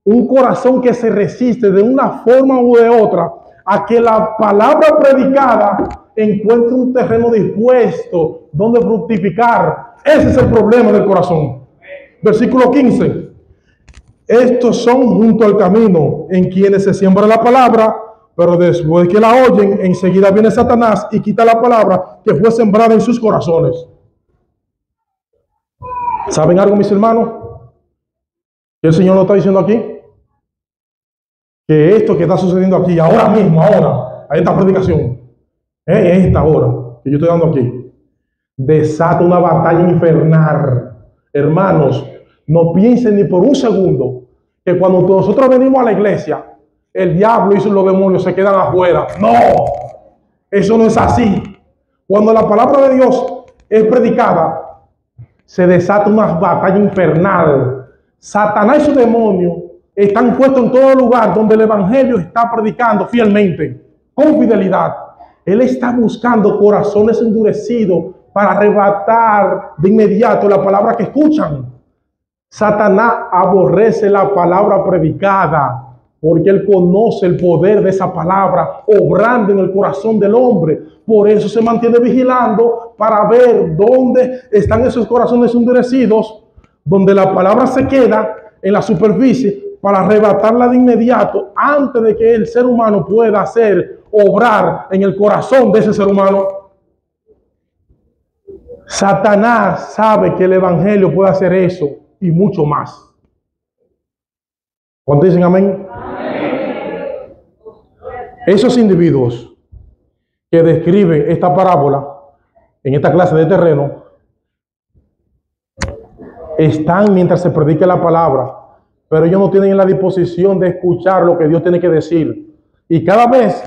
un corazón que se resiste de una forma u de otra a que la palabra predicada encuentre un terreno dispuesto donde fructificar. Ese es el problema del corazón. Versículo 15. Estos son junto al camino, en quienes se siembra la palabra, pero después que la oyen, enseguida viene Satanás y quita la palabra que fue sembrada en sus corazones. ¿Saben algo, mis hermanos? ¿Qué el Señor nos está diciendo aquí? Que esto que está sucediendo aquí, ahora mismo, ahora, a esta predicación, en esta hora que yo estoy dando aquí, desata una batalla infernal. Hermanos, no piensen ni por un segundo que cuando nosotros venimos a la iglesia, el diablo y los demonios se quedan afuera. No, eso no es así. Cuando la palabra de Dios es predicada, se desata una batalla infernal. Satanás y sus demonios están puestos en todo lugar donde el evangelio está predicando fielmente, con fidelidad. Él está buscando corazones endurecidos para arrebatar de inmediato la palabra que escuchan. Satanás aborrece la palabra predicada porque él conoce el poder de esa palabra obrando en el corazón del hombre. Por eso se mantiene vigilando para ver dónde están esos corazones endurecidos, donde la palabra se queda en la superficie para arrebatarla de inmediato antes de que el ser humano pueda hacer obrar en el corazón de ese ser humano. Satanás sabe que el evangelio puede hacer eso y mucho más. ¿Cuántos dicen amén? Amén. Esos individuos que describen esta parábola en esta clase de terreno están mientras se predica la palabra, pero ellos no tienen la disposición de escuchar lo que Dios tiene que decir. Y cada vez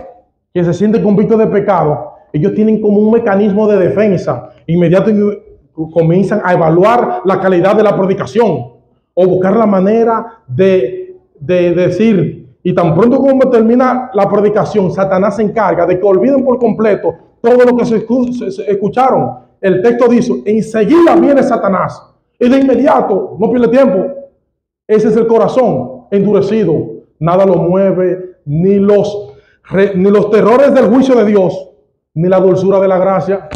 que se sienten convictos de pecado, ellos tienen como un mecanismo de defensa. Inmediatamente comienzan a evaluar la calidad de la predicación o buscar la manera de decir, y tan pronto como termina la predicación, Satanás se encarga de que olviden por completo todo lo que se escucharon. El texto dice, enseguida viene Satanás y de inmediato, no pierde tiempo. Ese es el corazón endurecido. Nada lo mueve, ni los terrores del juicio de Dios, ni la dulzura de la gracia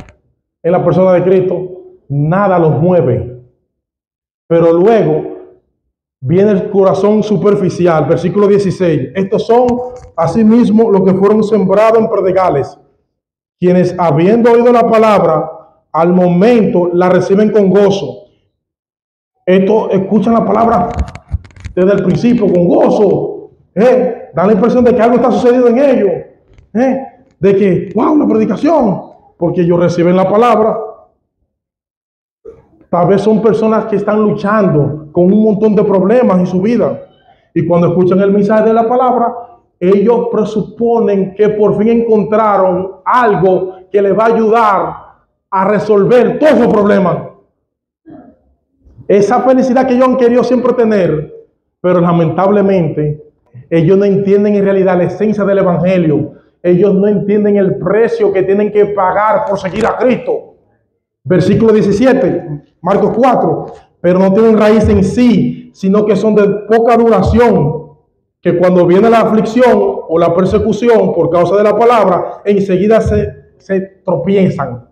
en la persona de Cristo. Nada los mueve. Pero luego viene el corazón superficial, versículo 16. Estos son asimismo los que fueron sembrados en pedregales, quienes habiendo oído la palabra, al momento la reciben con gozo. Estos escuchan la palabra desde el principio con gozo. Dan la impresión de que algo está sucediendo en ellos. De que, wow, la predicación. Porque ellos reciben la palabra. Tal vez son personas que están luchando con un montón de problemas en su vida. Y cuando escuchan el mensaje de la palabra, ellos presuponen que por fin encontraron algo que les va a ayudar a resolver todos sus problemas. Esa felicidad que ellos han querido siempre tener, pero lamentablemente ellos no entienden en realidad la esencia del evangelio. Ellos no entienden el precio que tienen que pagar por seguir a Cristo. Versículo 17, Marcos 4, pero no tienen raíz en sí, sino que son de poca duración, que cuando viene la aflicción o la persecución por causa de la palabra, enseguida se tropiezan.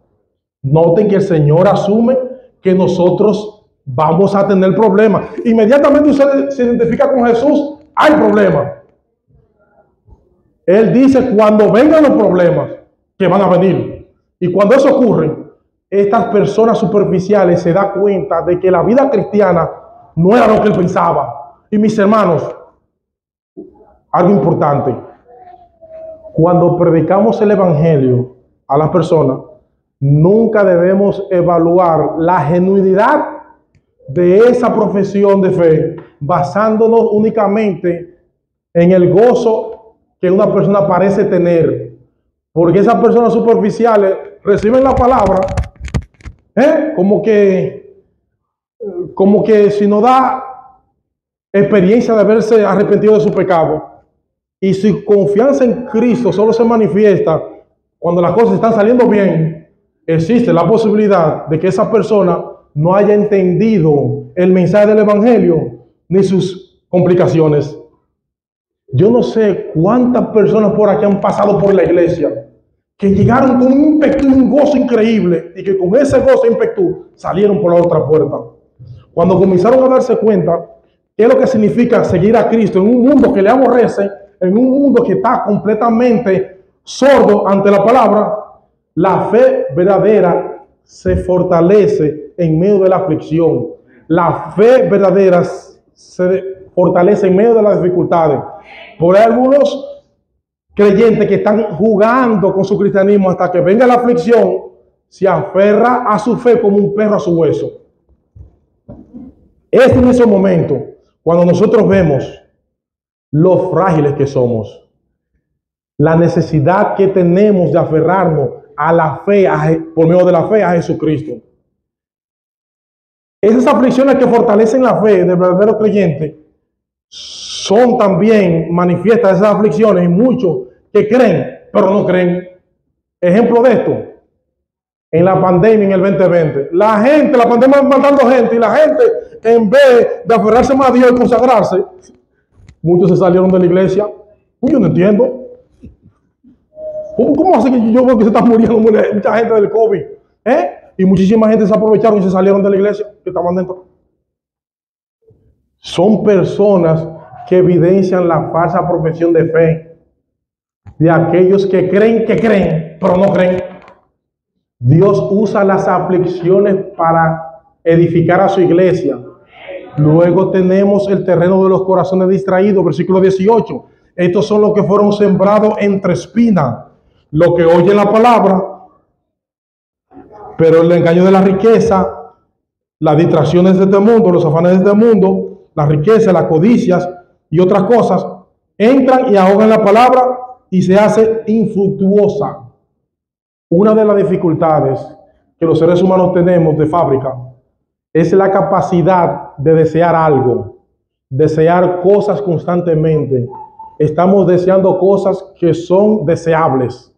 Noten que el Señor asume que nosotros vamos a tener problemas. Inmediatamente usted se identifica con Jesús, hay problemas. Él dice cuando vengan los problemas, que van a venir. Y cuando eso ocurre, estas personas superficiales se dan cuenta de que la vida cristiana no era lo que él pensaba. Y mis hermanos, algo importante, cuando predicamos el evangelio a las personas, nunca debemos evaluar la genuinidad de esa profesión de fe basándonos únicamente en el gozo que una persona parece tener, porque esas personas superficiales reciben la palabra como que si no da experiencia de haberse arrepentido de su pecado, y su confianza en Cristo solo se manifiesta cuando las cosas están saliendo bien, existe la posibilidad de que esa persona no haya entendido el mensaje del evangelio ni sus complicaciones. Yo no sé cuántas personas por aquí han pasado por la iglesia que llegaron con un ímpetu y un gozo increíble, y que con ese gozo e ímpetu salieron por la otra puerta. Cuando comenzaron a darse cuenta qué es lo que significa seguir a Cristo en un mundo que le aborrece, en un mundo que está completamente sordo ante la palabra, la fe verdadera se fortalece en medio de la aflicción. La fe verdadera se fortalece en medio de las dificultades. Por algunos creyentes que están jugando con su cristianismo hasta que venga la aflicción, se aferra a su fe como un perro a su hueso. Es en ese momento cuando nosotros vemos lo frágiles que somos, la necesidad que tenemos de aferrarnos a la fe, por medio de la fe a Jesucristo. Esas aflicciones que fortalecen la fe del verdadero creyente son también manifiestas esas aflicciones en muchos que creen, pero no creen. Ejemplo de esto, en la pandemia en el 2020, la pandemia matando gente, y la gente, en vez de aferrarse más a Dios y consagrarse, muchos se salieron de la iglesia. Yo no entiendo. ¿Cómo hace que yo veo que se está muriendo mucha gente del COVID? Y muchísima gente se aprovecharon y se salieron de la iglesia que estaban dentro. Son personas que evidencian la falsa profesión de fe de aquellos que creen, pero no creen. Dios usa las aflicciones para edificar a su iglesia. Luego tenemos el terreno de los corazones distraídos, versículo 18. Estos son los que fueron sembrados entre espinas, los que oyen la palabra, pero el engaño de la riqueza, las distracciones de este mundo, los afanes de este mundo, la riqueza, las codicias y otras cosas, entran y ahogan la palabra y se hace infructuosa. Una de las dificultades que los seres humanos tenemos de fábrica es la capacidad de desear algo, desear cosas constantemente. Estamos deseando cosas que son deseables.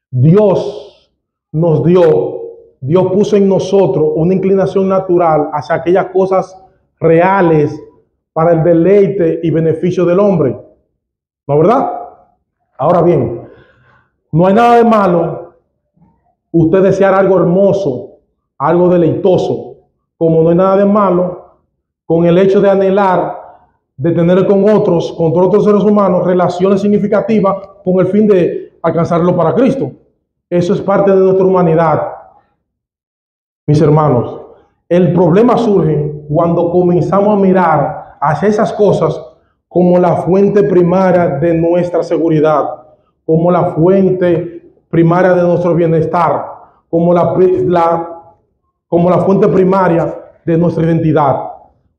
Dios puso en nosotros una inclinación natural hacia aquellas cosas reales para el deleite y beneficio del hombre. ¿No es verdad? Ahora bien, no hay nada de malo usted desear algo hermoso, algo deleitoso, como no hay nada de malo con el hecho de anhelar, de tener con otros seres humanos, relaciones significativas con el fin de alcanzarlo para Cristo. Eso es parte de nuestra humanidad. Mis hermanos, el problema surge cuando comenzamos a mirar hacia esas cosas como la fuente primaria de nuestra seguridad, como la fuente primaria de nuestro bienestar, como la fuente primaria de nuestra identidad.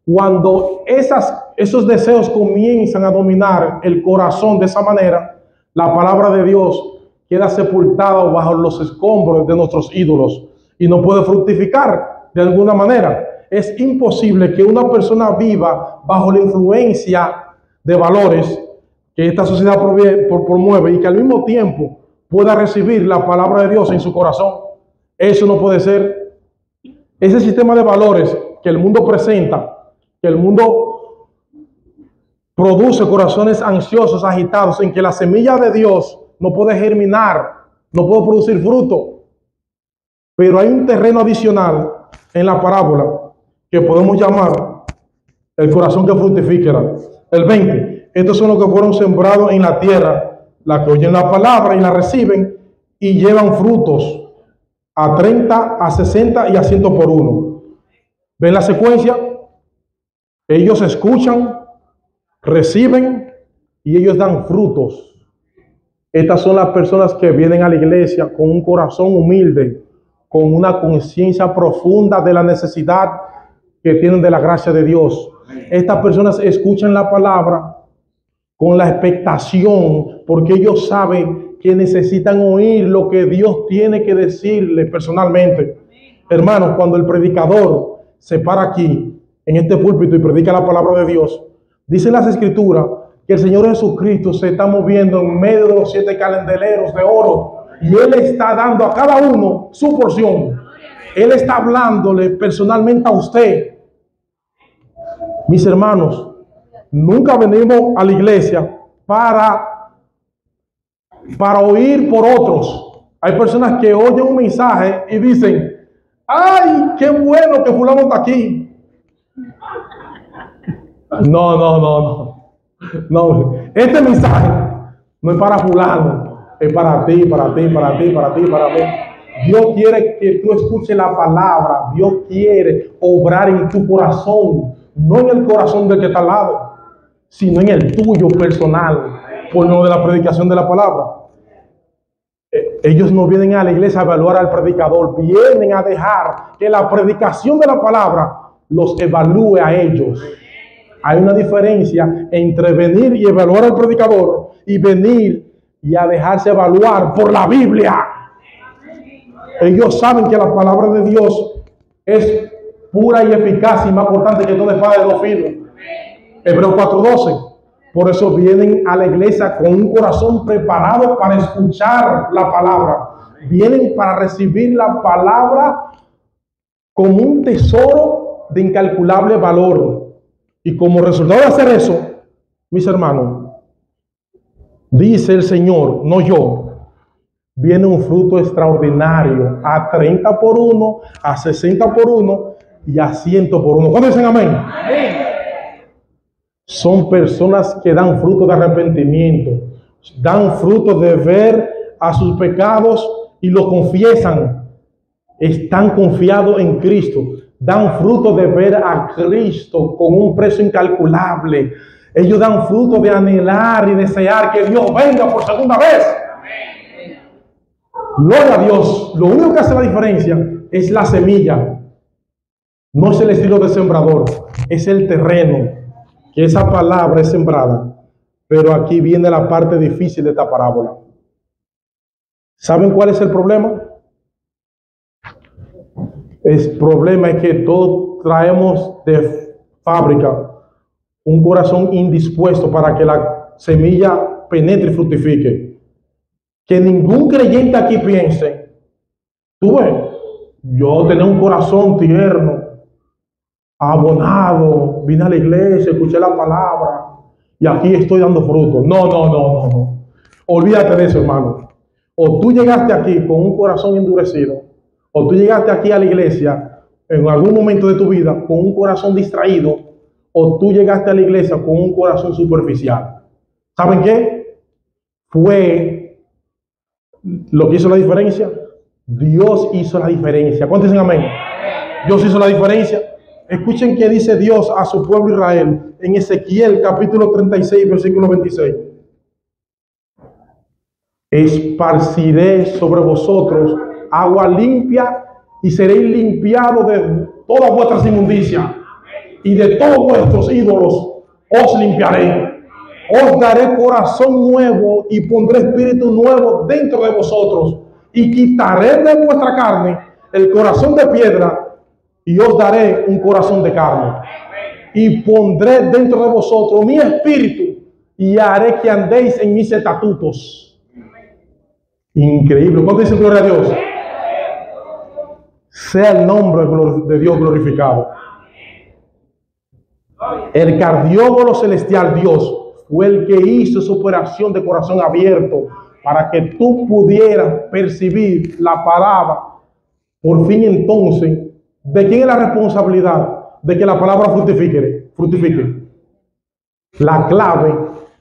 Cuando esos deseos comienzan a dominar el corazón de esa manera, la palabra de Dios queda sepultada bajo los escombros de nuestros ídolos y no puede fructificar de alguna manera. Es imposible que una persona viva bajo la influencia de valores que esta sociedad promueve y que al mismo tiempo pueda recibir la palabra de Dios en su corazón. Eso no puede ser. Ese sistema de valores que el mundo presenta, que el mundo produce corazones ansiosos, agitados, en que la semilla de Dios no puede germinar, no puede producir fruto. Pero hay un terreno adicional en la parábola que podemos llamar el corazón que fructificará. El 20. Estos son los que fueron sembrados en la tierra, la que oyen la palabra y la reciben y llevan frutos a 30, a 60 y a 100 por uno. ¿Ven la secuencia? Ellos escuchan, reciben y ellos dan frutos. Estas son las personas que vienen a la iglesia con un corazón humilde, con una conciencia profunda de la necesidad que tienen de la gracia de Dios. Estas personas escuchan la palabra con la expectación, porque ellos saben que necesitan oír lo que Dios tiene que decirle personalmente. Hermanos, cuando el predicador se para aquí, en este púlpito, y predica la palabra de Dios, dicen las Escrituras que el Señor Jesucristo se está moviendo en medio de los 7 candeleros de oro, y Él está dando a cada uno su porción. Él está hablándole personalmente a usted. Mis hermanos, nunca venimos a la iglesia para oír por otros. Hay personas que oyen un mensaje y dicen: ¡ay, qué bueno que fulano está aquí! No, este mensaje no es para fulano, es para ti, para mí. Dios quiere que tú escuches la palabra. Dios quiere obrar en tu corazón, no en el corazón del que está al lado, sino en el tuyo personal, por medio de la predicación de la palabra. Ellos no vienen a la iglesia a evaluar al predicador, vienen a dejar que la predicación de la palabra los evalúe a ellos. Hay una diferencia entre venir y evaluar al predicador y venir y a dejarse evaluar por la Biblia. Ellos saben que la palabra de Dios es pura y eficaz y más cortante que toda espada de 2 filos. Hebreos 4:12. Por eso vienen a la iglesia con un corazón preparado para escuchar la palabra. Vienen para recibir la palabra como un tesoro de incalculable valor. Y como resultado de hacer eso, mis hermanos, dice el Señor, no yo, viene un fruto extraordinario a 30 por 1, a 60 por 1 y a 100 por 1. ¿Cuándo dicen amén? Amén. Son personas que dan fruto de arrepentimiento, dan fruto de ver a sus pecados y lo confiesan. Están confiados en Cristo, dan fruto de ver a Cristo con un precio incalculable. Ellos dan fruto de anhelar y desear que Dios venga por segunda vez. Gloria a Dios. Lo único que hace la diferencia es la semilla. No es el estilo de sembrador, es el terreno, que esa palabra es sembrada. Pero aquí viene la parte difícil de esta parábola. ¿Saben cuál es el problema? El problema es que todos traemos de fábrica un corazón indispuesto para que la semilla penetre y fructifique. Que ningún creyente aquí piense, tú ves, yo tenía un corazón tierno, abonado, vine a la iglesia, escuché la palabra y aquí estoy dando fruto. No. Olvídate de eso, hermano. O tú llegaste aquí con un corazón endurecido, o tú llegaste aquí a la iglesia en algún momento de tu vida con un corazón distraído, o tú llegaste a la iglesia con un corazón superficial. ¿Saben qué? Fue lo que hizo la diferencia. Dios hizo la diferencia. ¿Cuántos dicen amén? Dios hizo la diferencia. Escuchen qué dice Dios a su pueblo Israel en Ezequiel capítulo 36, versículo 26. Esparciré sobre vosotros agua limpia y seréis limpiados de todas vuestras inmundicias y de todos vuestros ídolos os limpiaré. Os daré corazón nuevo y pondré espíritu nuevo dentro de vosotros y quitaré de vuestra carne el corazón de piedra y os daré un corazón de carne y pondré dentro de vosotros mi espíritu y haré que andéis en mis estatutos. Increíble. ¿Cuánto dice gloria a Dios? Sea el nombre de Dios glorificado. El cardiólogo celestial, Dios, fue el que hizo esa operación de corazón abierto para que tú pudieras percibir la palabra. Por fin entonces, ¿de quién es la responsabilidad de que la palabra fructifique? La clave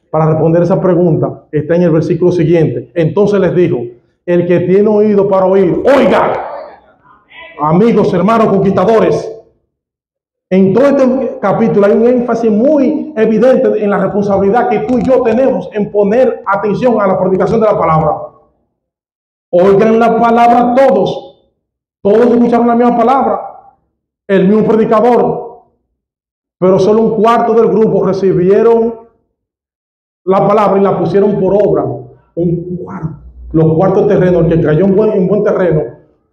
para responder esa pregunta está en el versículo siguiente. Entonces les dijo, el que tiene oído para oír, oiga. Amigos, hermanos, conquistadores, en todo este capítulo hay un énfasis muy evidente en la responsabilidad que tú y yo tenemos en poner atención a la predicación de la palabra. Oigan la palabra todos. Todos escucharon la misma palabra, el mismo predicador, pero solo un cuarto del grupo recibieron la palabra y la pusieron por obra. Un cuarto. Los cuartos terrenos, el que cayó en buen terreno,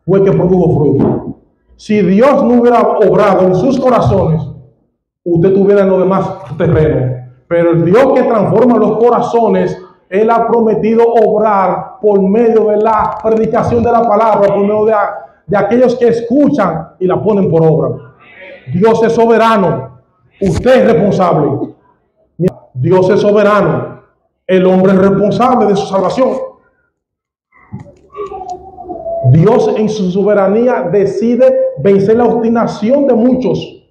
fue el que produjo fruto. Si Dios no hubiera obrado en sus corazones, usted tuviera en los demás terrenos. Pero el Dios que transforma los corazones, Él ha prometido obrar por medio de la predicación de la palabra, por medio de aquellos que escuchan y la ponen por obra. Dios es soberano. Usted es responsable. Dios es soberano. El hombre es responsable de su salvación. Dios en su soberanía decide vencer la obstinación de muchos.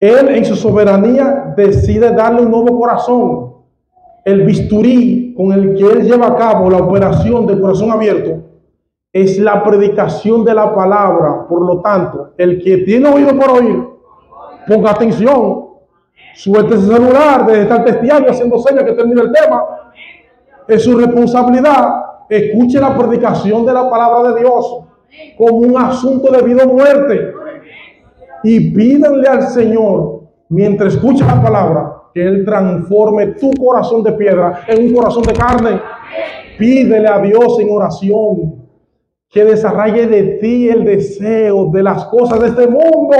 Él en su soberanía decide darle un nuevo corazón. El bisturí con el que Él lleva a cabo la operación del corazón abierto es la predicación de la palabra. Por lo tanto, el que tiene oído por oír, ponga atención. Suelte ese celular de estar testeando y haciendo señas que termine el tema. Es su responsabilidad. Escuche la predicación de la palabra de Dios como un asunto de vida o muerte. Y pídanle al Señor, mientras escucha la palabra, que Él transforme tu corazón de piedra en un corazón de carne. Pídele a Dios en oración que desarrolle de ti el deseo de las cosas de este mundo,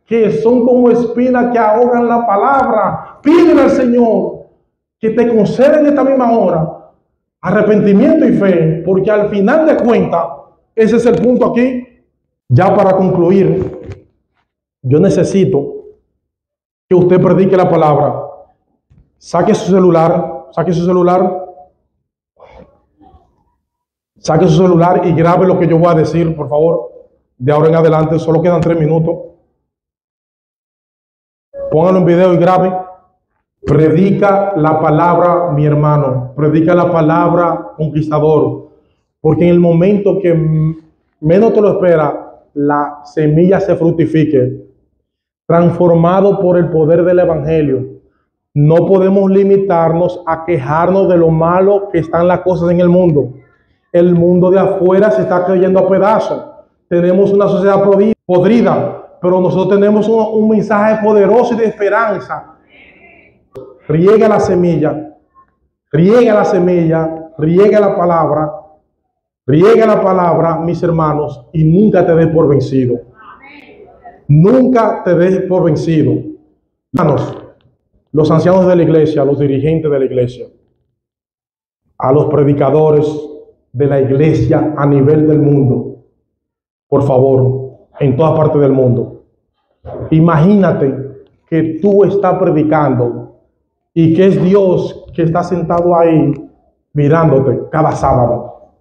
que son como espinas que ahogan la palabra. Pídele al Señor que te conceda en esta misma hora arrepentimiento y fe, porque al final de cuentas, ese es el punto aquí. Ya para concluir, yo necesito que usted predique la palabra. Saque su celular y grabe lo que yo voy a decir, por favor. De ahora en adelante, solo quedan 3 minutos. Pónganlo en video y grabe. Predica la palabra, mi hermano. Predica la palabra, conquistador. Porque en el momento que menos te lo espera, la semilla se fructifique. Transformado por el poder del evangelio. No podemos limitarnos a quejarnos de lo malo que están las cosas en el mundo. El mundo de afuera se está cayendo a pedazos. Tenemos una sociedad podrida, pero nosotros tenemos un mensaje poderoso y de esperanza. Riega la semilla, riega la semilla, riega la palabra, mis hermanos, y nunca te des por vencido. Nunca te des por vencido. Hermanos, los ancianos de la iglesia, los dirigentes de la iglesia, a los predicadores de la iglesia a nivel del mundo, por favor, en todas partes del mundo, imagínate que tú estás predicando y que es Dios que está sentado ahí mirándote cada sábado,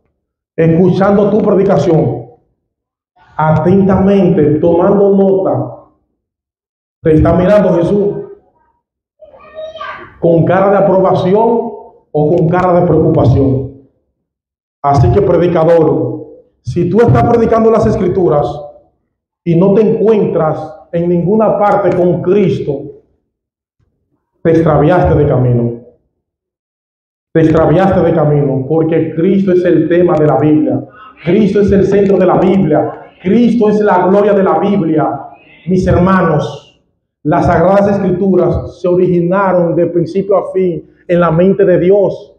escuchando tu predicación, atentamente, tomando nota. Te está mirando Jesús con cara de aprobación o con cara de preocupación. Así que, predicador, si tú estás predicando las Escrituras y no te encuentras en ninguna parte con Cristo, te extraviaste de camino. Te extraviaste de camino, porque Cristo es el tema de la Biblia. Cristo es el centro de la Biblia. Cristo es la gloria de la Biblia. Mis hermanos, las Sagradas Escrituras se originaron de principio a fin en la mente de Dios.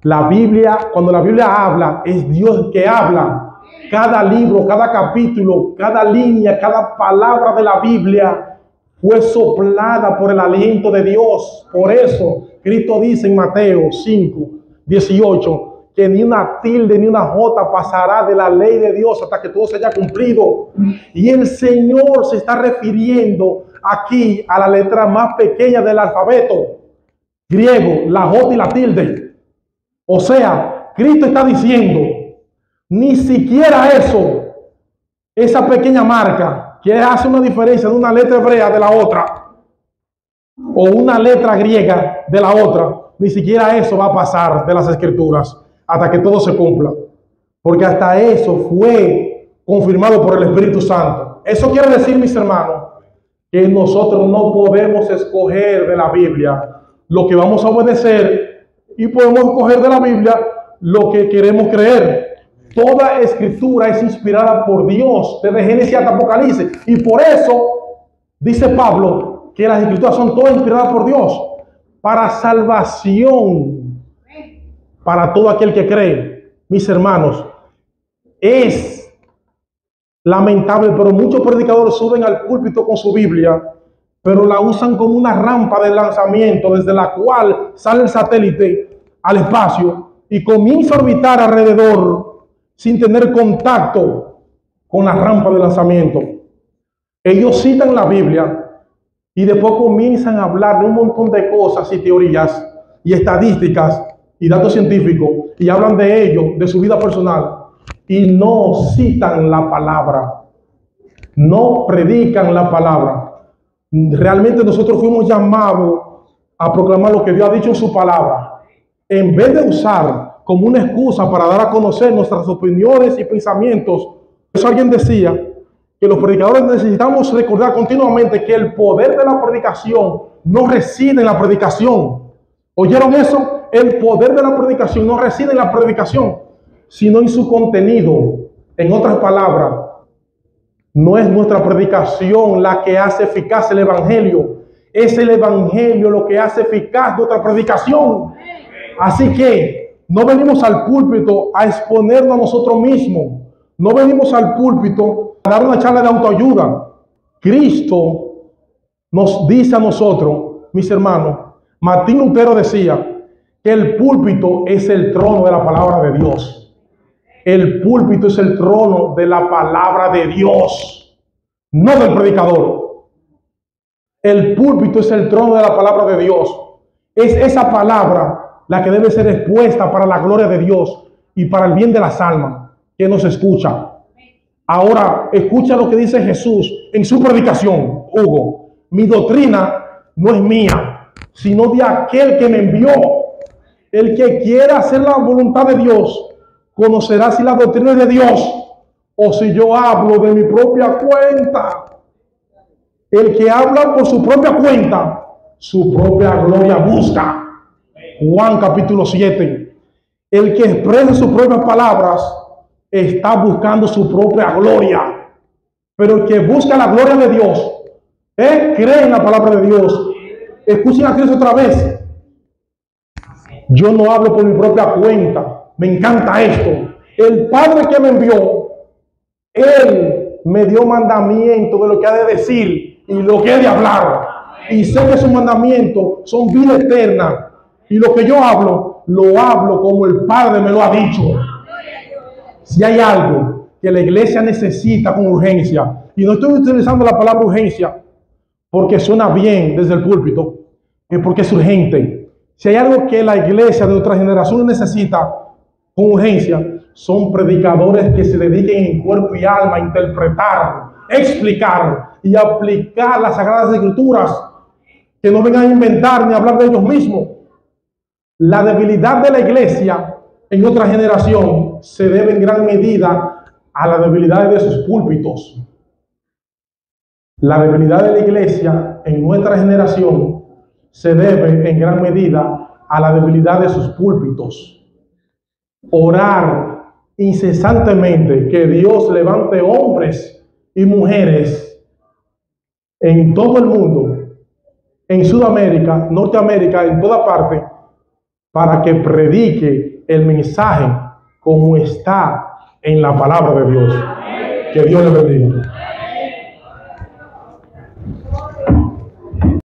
La Biblia, cuando la Biblia habla, es Dios que habla. Cada libro, cada capítulo, cada línea, cada palabra de la Biblia fue soplada por el aliento de Dios. Por eso Cristo dice en Mateo 5:18 que ni una tilde ni una jota pasará de la ley de Dios hasta que todo se haya cumplido. Y el Señor se está refiriendo aquí a la letra más pequeña del alfabeto griego, la jota y la tilde. O sea, Cristo está diciendo, ni siquiera eso, esa pequeña marca que hace una diferencia de una letra hebrea de la otra o una letra griega de la otra, ni siquiera eso va a pasar de las Escrituras hasta que todo se cumpla, porque hasta eso fue confirmado por el Espíritu Santo. Eso quiere decir, mis hermanos, que nosotros no podemos escoger de la Biblia lo que vamos a obedecer y podemos escoger de la Biblia lo que queremos creer. Toda Escritura es inspirada por Dios, desde Génesis hasta Apocalipsis, y por eso dice Pablo que las Escrituras son todas inspiradas por Dios para salvación para todo aquel que cree. Mis hermanos, es lamentable, pero muchos predicadores suben al púlpito con su Biblia, pero la usan como una rampa de lanzamiento desde la cual sale el satélite al espacio y comienza a orbitar alrededor sin tener contacto con la rampa de lanzamiento. Ellos citan la Biblia y después comienzan a hablar de un montón de cosas y teorías y estadísticas y datos científicos y hablan de ello, de su vida personal, y no citan la palabra, no predican la palabra. Realmente nosotros fuimos llamados a proclamar lo que Dios ha dicho en su palabra, en vez de usar como una excusa para dar a conocer nuestras opiniones y pensamientos. Por eso alguien decía que los predicadores necesitamos recordar continuamente que el poder de la predicación no reside en la predicación. ¿Oyeron eso? El poder de la predicación no reside en la predicación, sino en su contenido. En otras palabras, no es nuestra predicación la que hace eficaz el Evangelio, es el Evangelio lo que hace eficaz nuestra predicación. Así que no venimos al púlpito a exponernos a nosotros mismos, no venimos al púlpito a dar una charla de autoayuda. Cristo nos dice a nosotros, mis hermanos, Martín Lutero decía que el púlpito es el trono de la palabra de Dios. El púlpito es el trono de la palabra de Dios, no del predicador. El púlpito es el trono de la palabra de Dios. Es esa palabra la que debe ser expuesta para la gloria de Dios y para el bien de las almas que nos escucha. Ahora, escucha lo que dice Jesús en su predicación, Hugo. Mi doctrina no es mía, sino de aquel que me envió. El que quiera hacer la voluntad de Dios conocerá si la doctrina es de Dios o si yo hablo de mi propia cuenta. El que habla por su propia cuenta su propia gloria busca. Juan capítulo 7. El que expresa sus propias palabras está buscando su propia gloria. Pero el que busca la gloria de Dios, cree en la palabra de Dios. Escuchen a Cristo otra vez. Yo no hablo por mi propia cuenta. Me encanta esto. El Padre que me envió, Él me dio mandamiento de lo que ha de decir y lo que he de hablar. Y sé que sus mandamientos son vida eterna. Y lo que yo hablo, lo hablo como el Padre me lo ha dicho. Si hay algo que la iglesia necesita con urgencia, y no estoy utilizando la palabra urgencia porque suena bien desde el púlpito, es porque es urgente. Si hay algo que la iglesia de nuestra generación necesita con urgencia, son predicadores que se dediquen en cuerpo y alma a interpretar, explicar y aplicar las Sagradas Escrituras, que no vengan a inventar ni a hablar de ellos mismos. La debilidad de la iglesia en nuestra generación se debe en gran medida a la debilidad de sus púlpitos. La debilidad de la iglesia en nuestra generación se debe en gran medida a la debilidad de sus púlpitos. Orar incesantemente que Dios levante hombres y mujeres en todo el mundo, en Sudamérica, Norteamérica, en toda parte, para que predique el mensaje como está en la palabra de Dios. Que Dios le bendiga.